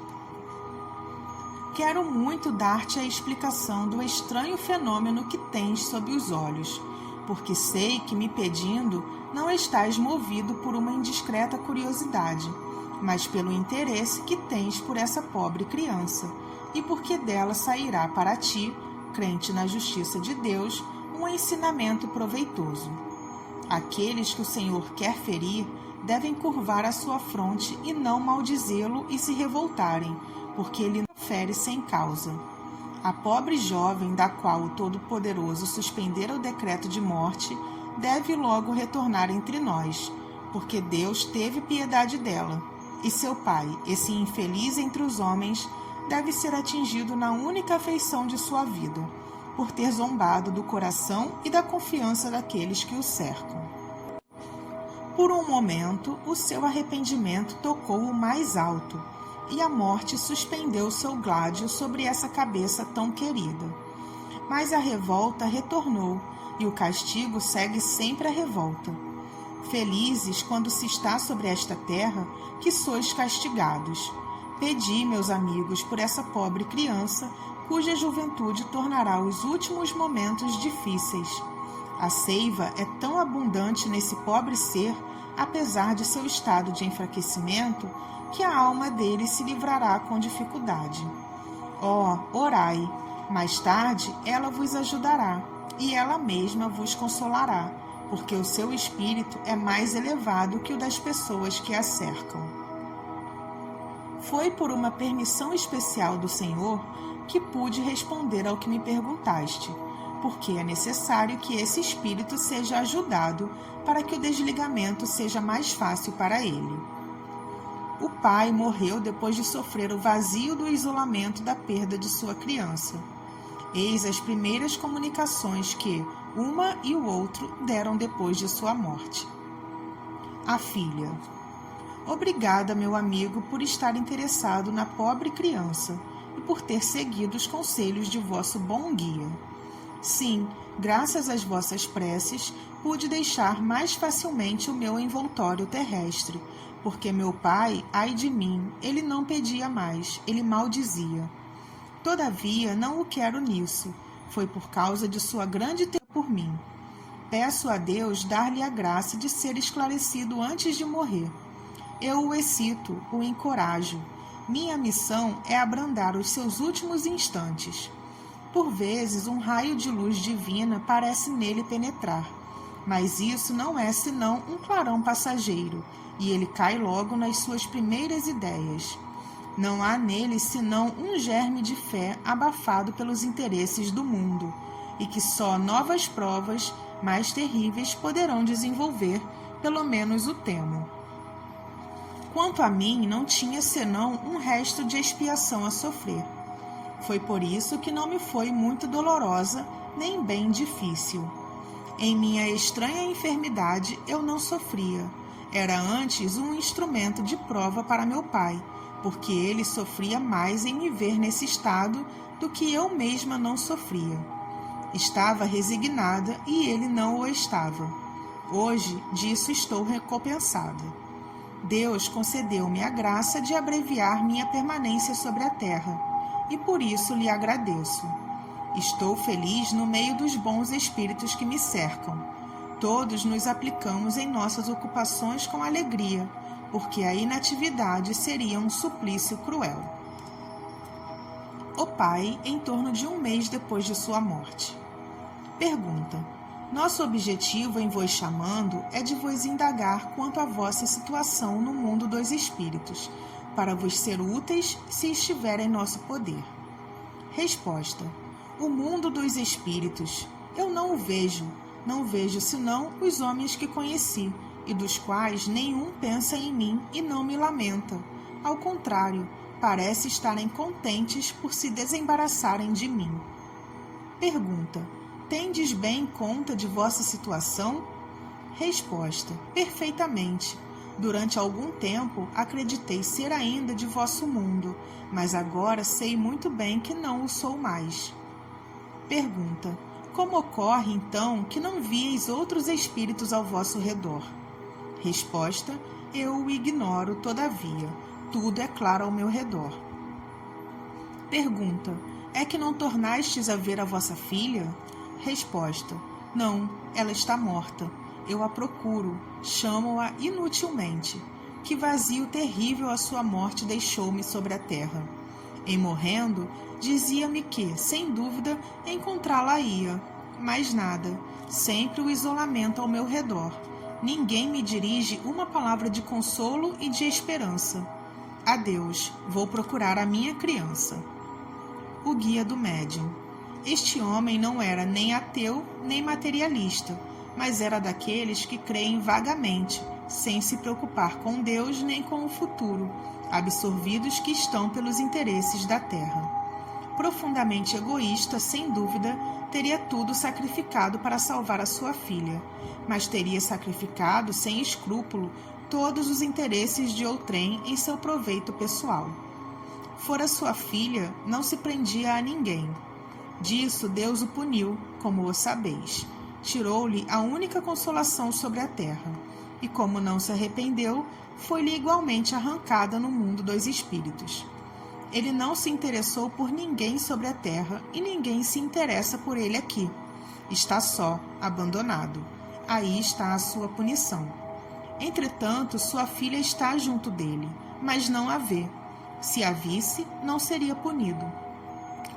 quero muito dar-te a explicação do estranho fenômeno que tens sob os olhos, porque sei que, me pedindo, não estás movido por uma indiscreta curiosidade, mas pelo interesse que tens por essa pobre criança, e porque dela sairá para ti, crente na justiça de Deus, um ensinamento proveitoso. Aqueles que o Senhor quer ferir devem curvar a sua fronte e não maldizê-lo e se revoltarem, porque ele não fere sem causa. A pobre jovem da qual o Todo-Poderoso suspendera o decreto de morte deve logo retornar entre nós, porque Deus teve piedade dela, e seu pai, esse infeliz entre os homens, deve ser atingido na única afeição de sua vida, por ter zombado do coração e da confiança daqueles que o cercam. Por um momento, o seu arrependimento tocou o mais alto, e a morte suspendeu seu gládio sobre essa cabeça tão querida. Mas a revolta retornou, e o castigo segue sempre a revolta. Felizes quando se está sobre esta terra, que sois castigados. Pedi, meus amigos, por essa pobre criança, cuja juventude tornará os últimos momentos difíceis. A seiva é tão abundante nesse pobre ser, apesar de seu estado de enfraquecimento, que a alma dele se livrará com dificuldade. Orai, mais tarde ela vos ajudará, e ela mesma vos consolará, porque o seu espírito é mais elevado que o das pessoas que a cercam. Foi por uma permissão especial do Senhor que pude responder ao que me perguntaste, porque é necessário que esse espírito seja ajudado para que o desligamento seja mais fácil para ele. O pai morreu depois de sofrer o vazio do isolamento da perda de sua criança. Eis as primeiras comunicações que uma e o outro deram depois de sua morte. A filha: obrigada, meu amigo, por estar interessado na pobre criança e por ter seguido os conselhos de vosso bom guia. Sim, graças às vossas preces, pude deixar mais facilmente o meu envoltório terrestre, porque meu pai, ai de mim, ele não pedia mais, ele maldizia. Todavia, não o quero nisso, foi por causa de sua grande temor por mim. Peço a Deus dar-lhe a graça de ser esclarecido antes de morrer. Eu o excito, o encorajo. Minha missão é abrandar os seus últimos instantes. Por vezes, um raio de luz divina parece nele penetrar, mas isso não é senão um clarão passageiro, e ele cai logo nas suas primeiras ideias. Não há nele senão um germe de fé abafado pelos interesses do mundo, e que só novas provas mais terríveis poderão desenvolver, pelo menos o temo. Quanto a mim, não tinha senão um resto de expiação a sofrer. Foi por isso que não me foi muito dolorosa, nem bem difícil. Em minha estranha enfermidade eu não sofria. Era antes um instrumento de prova para meu pai, porque ele sofria mais em me ver nesse estado do que eu mesma não sofria. Estava resignada e ele não o estava. Hoje, disso estou recompensada. Deus concedeu-me a graça de abreviar minha permanência sobre a terra, e por isso lhe agradeço. Estou feliz no meio dos bons espíritos que me cercam. Todos nos aplicamos em nossas ocupações com alegria, porque a inatividade seria um suplício cruel. O pai, em torno de 1 mês depois de sua morte. Pergunta: nosso objetivo em vos chamando é de vos indagar quanto à vossa situação no mundo dos espíritos, para vos ser úteis se estiver em nosso poder. Resposta: o mundo dos espíritos, eu não o vejo, não vejo senão os homens que conheci, e dos quais nenhum pensa em mim e não me lamenta. Ao contrário, parece estarem contentes por se desembaraçarem de mim. Pergunta: tendes bem conta de vossa situação? Resposta: perfeitamente. Durante algum tempo acreditei ser ainda de vosso mundo, mas agora sei muito bem que não o sou mais. Pergunta: como ocorre então que não vieis outros espíritos ao vosso redor? Resposta: eu o ignoro, todavia. Tudo é claro ao meu redor. Pergunta: é que não tornastes a ver a vossa filha? Resposta: não, ela está morta. Eu a procuro, chamo-a inutilmente. Que vazio terrível a sua morte deixou-me sobre a terra. Em morrendo, dizia-me que, sem dúvida, encontrá-la-ia. Mais nada, sempre o isolamento ao meu redor. Ninguém me dirige uma palavra de consolo e de esperança. Adeus, vou procurar a minha criança. O guia do médium. Este homem não era nem ateu nem materialista, mas era daqueles que creem vagamente, sem se preocupar com Deus nem com o futuro, absorvidos que estão pelos interesses da terra. Profundamente egoísta, sem dúvida, teria tudo sacrificado para salvar a sua filha, mas teria sacrificado, sem escrúpulo, todos os interesses de outrem em seu proveito pessoal. Fora sua filha, não se prendia a ninguém. Disso Deus o puniu, como o sabeis. Tirou-lhe a única consolação sobre a terra, e como não se arrependeu, foi-lhe igualmente arrancada no mundo dos espíritos. Ele não se interessou por ninguém sobre a terra, e ninguém se interessa por ele aqui. Está só, abandonado. Aí está a sua punição. Entretanto, sua filha está junto dele, mas não a vê. Se a visse, não seria punido.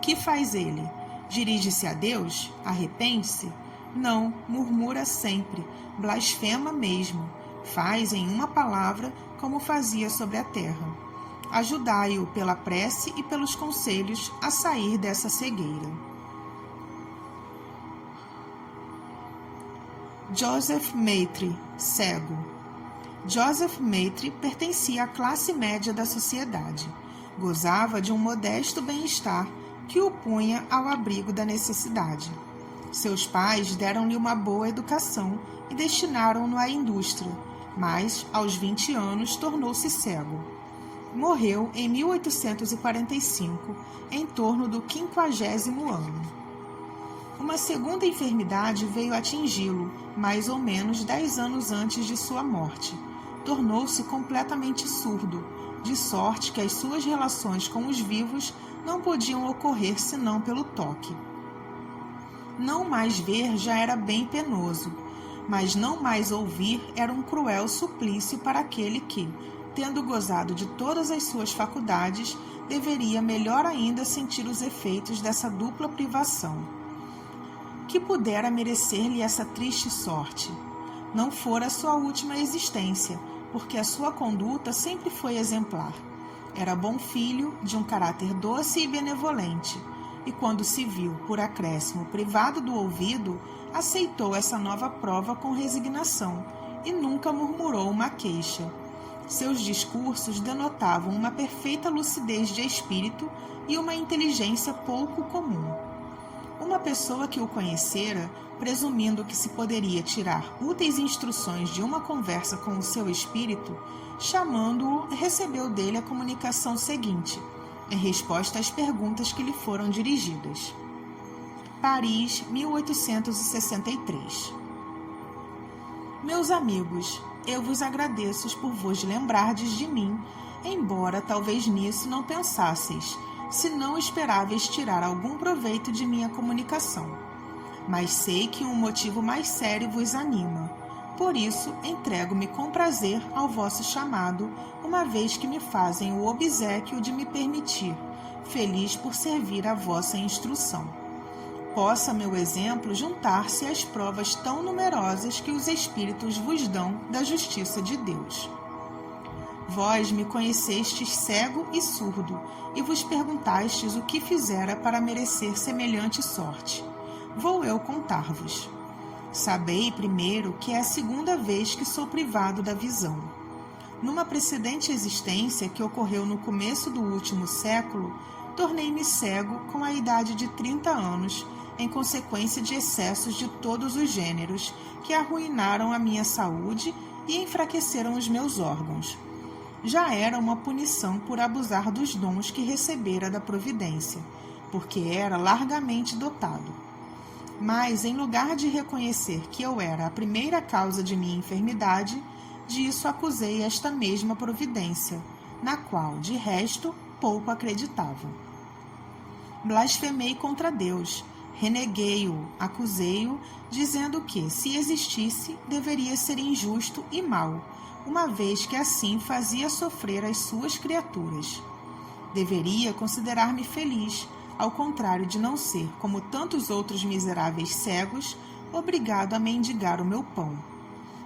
Que faz ele? Dirige-se a Deus? Arrepende-se? Não, murmura sempre, blasfema mesmo. Faz em uma palavra como fazia sobre a terra. Ajudai-o pela prece e pelos conselhos a sair dessa cegueira. Joseph Maitre, cego. Joseph Maitre pertencia à classe média da sociedade. Gozava de um modesto bem-estar que o punha ao abrigo da necessidade. Seus pais deram-lhe uma boa educação e destinaram-no à indústria, mas, aos 20 anos, tornou-se cego. Morreu em 1845, em torno do 50º ano. Uma segunda enfermidade veio atingi-lo, mais ou menos 10 anos antes de sua morte. Tornou-se completamente surdo, de sorte que as suas relações com os vivos não podiam ocorrer senão pelo toque. Não mais ver já era bem penoso, mas não mais ouvir era um cruel suplício para aquele que, tendo gozado de todas as suas faculdades, deveria melhor ainda sentir os efeitos dessa dupla privação. Que pudera merecer-lhe essa triste sorte? Não fora sua última existência, porque a sua conduta sempre foi exemplar. Era bom filho, de um caráter doce e benevolente, e quando se viu, por acréscimo, privado do ouvido, aceitou essa nova prova com resignação e nunca murmurou uma queixa. Seus discursos denotavam uma perfeita lucidez de espírito e uma inteligência pouco comum. Uma pessoa que o conhecera, presumindo que se poderia tirar úteis instruções de uma conversa com o seu espírito, chamando-o, recebeu dele a comunicação seguinte, em resposta às perguntas que lhe foram dirigidas. Paris, 1863. Meus amigos, eu vos agradeço por vos lembrardes de mim, embora talvez nisso não pensasseis, se não esperáveis tirar algum proveito de minha comunicação. Mas sei que um motivo mais sério vos anima. Por isso, entrego-me com prazer ao vosso chamado, uma vez que me fazem o obséquio de me permitir, feliz por servir à vossa instrução. Possa meu exemplo juntar-se às provas tão numerosas que os Espíritos vos dão da justiça de Deus. Vós me conhecestes cego e surdo, e vos perguntastes o que fizera para merecer semelhante sorte. Vou eu contar-vos. Sabei, primeiro, que é a segunda vez que sou privado da visão. Numa precedente existência que ocorreu no começo do último século, tornei-me cego com a idade de 30 anos, em consequência de excessos de todos os gêneros, que arruinaram a minha saúde e enfraqueceram os meus órgãos. Já era uma punição por abusar dos dons que recebera da providência, porque era largamente dotado. Mas, em lugar de reconhecer que eu era a primeira causa de minha enfermidade, disso acusei esta mesma providência, na qual, de resto, pouco acreditava. Blasfemei contra Deus, reneguei-o, acusei-o, dizendo que, se existisse, deveria ser injusto e mau, uma vez que assim fazia sofrer as suas criaturas. Deveria considerar-me feliz, ao contrário de não ser, como tantos outros miseráveis cegos, obrigado a mendigar o meu pão.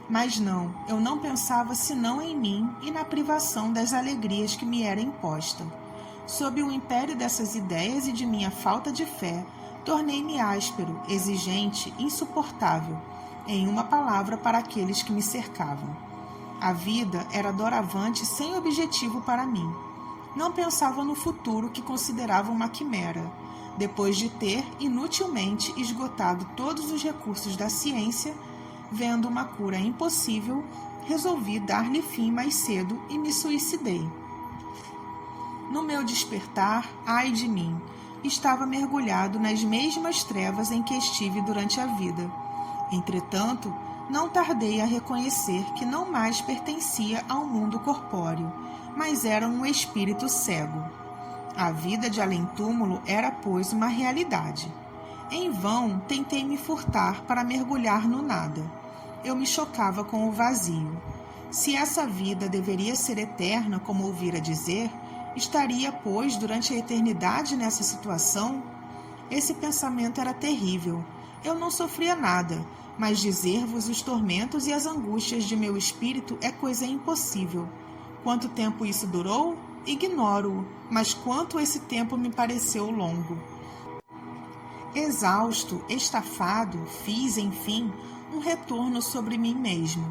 Mas não, eu não pensava senão em mim e na privação das alegrias que me era imposta. Sob o império dessas ideias e de minha falta de fé, tornei-me áspero, exigente, insuportável, em uma palavra para aqueles que me cercavam. A vida era doravante sem objetivo para mim. Não pensava no futuro que considerava uma quimera. Depois de ter inutilmente esgotado todos os recursos da ciência, vendo uma cura impossível, resolvi dar-lhe fim mais cedo e me suicidei. No meu despertar, ai de mim, estava mergulhado nas mesmas trevas em que estive durante a vida. Entretanto, não tardei a reconhecer que não mais pertencia ao mundo corpóreo, mas era um espírito cego. A vida de além-túmulo era, pois, uma realidade. Em vão tentei me furtar para mergulhar no nada. Eu me chocava com o vazio. Se essa vida deveria ser eterna, como ouvira dizer, estaria, pois, durante a eternidade nessa situação? Esse pensamento era terrível. Eu não sofria nada, mas dizer-vos os tormentos e as angústias de meu espírito é coisa impossível. Quanto tempo isso durou? Ignoro-o, mas quanto esse tempo me pareceu longo. Exausto, estafado, fiz, enfim, um retorno sobre mim mesmo.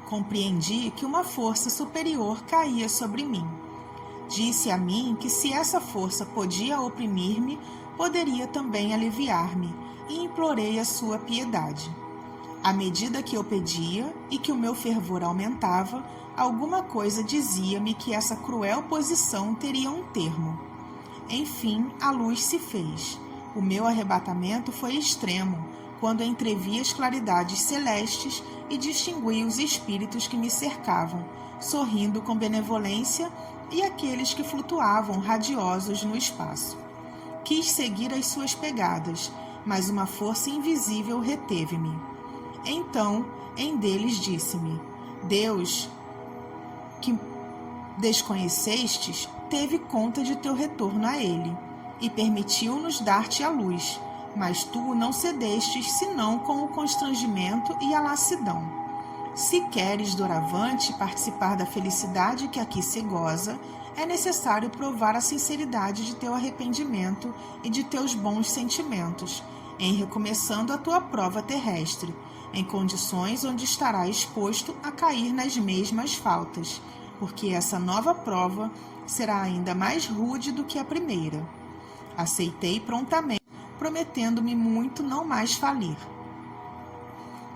Compreendi que uma força superior caía sobre mim. Disse a mim que se essa força podia oprimir-me, poderia também aliviar-me, e implorei a sua piedade. À medida que eu pedia e que o meu fervor aumentava, alguma coisa dizia-me que essa cruel posição teria um termo. Enfim, a luz se fez. O meu arrebatamento foi extremo, quando entrevi as claridades celestes e distingui os espíritos que me cercavam, sorrindo com benevolência, e aqueles que flutuavam radiosos no espaço. Quis seguir as suas pegadas, mas uma força invisível reteve-me. Então, em deles disse-me: Deus, que desconhecestes, teve conta de teu retorno a ele, e permitiu-nos dar-te a luz, mas tu não cedestes senão com o constrangimento e a lassidão. Se queres, doravante, participar da felicidade que aqui se goza, é necessário provar a sinceridade de teu arrependimento e de teus bons sentimentos, em recomeçando a tua prova terrestre, em condições onde estará exposto a cair nas mesmas faltas, porque essa nova prova será ainda mais rude do que a primeira. Aceitei prontamente, prometendo-me muito não mais falir.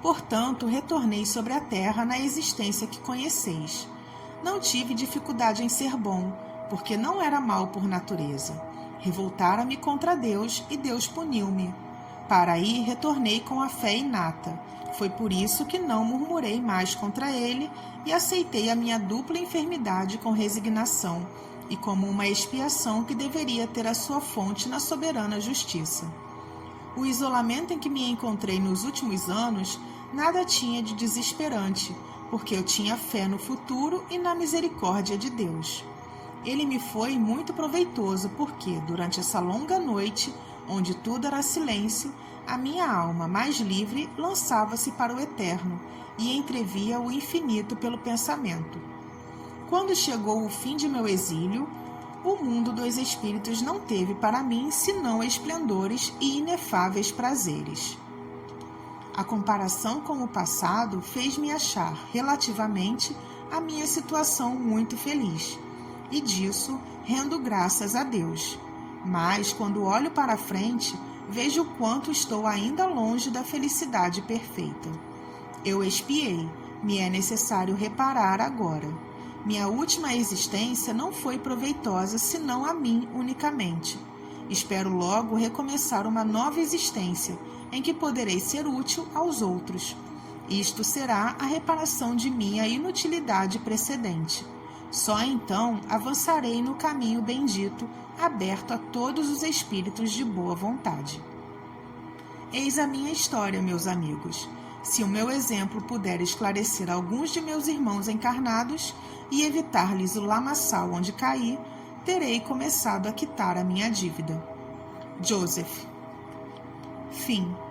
Portanto, retornei sobre a terra na existência que conheceis. Não tive dificuldade em ser bom, porque não era mau por natureza. Revoltara-me contra Deus e Deus puniu-me. Para aí retornei com a fé inata. Foi por isso que não murmurei mais contra ele e aceitei a minha dupla enfermidade com resignação e como uma expiação que deveria ter a sua fonte na soberana justiça. O isolamento em que me encontrei nos últimos anos nada tinha de desesperante, porque eu tinha fé no futuro e na misericórdia de Deus. Ele me foi muito proveitoso porque, durante essa longa noite, onde tudo era silêncio, a minha alma mais livre lançava-se para o eterno e entrevia o infinito pelo pensamento. Quando chegou o fim de meu exílio, o mundo dos espíritos não teve para mim senão esplendores e inefáveis prazeres. A comparação com o passado fez-me achar, relativamente, a minha situação muito feliz, e disso rendo graças a Deus. Mas, quando olho para frente, vejo o quanto estou ainda longe da felicidade perfeita. Eu expiei, me é necessário reparar agora. Minha última existência não foi proveitosa senão a mim unicamente. Espero logo recomeçar uma nova existência, em que poderei ser útil aos outros. Isto será a reparação de minha inutilidade precedente. Só então avançarei no caminho bendito, aberto a todos os espíritos de boa vontade. Eis a minha história, meus amigos. Se o meu exemplo puder esclarecer alguns de meus irmãos encarnados e evitar-lhes o lamaçal onde caí, terei começado a quitar a minha dívida. Joseph. Fim.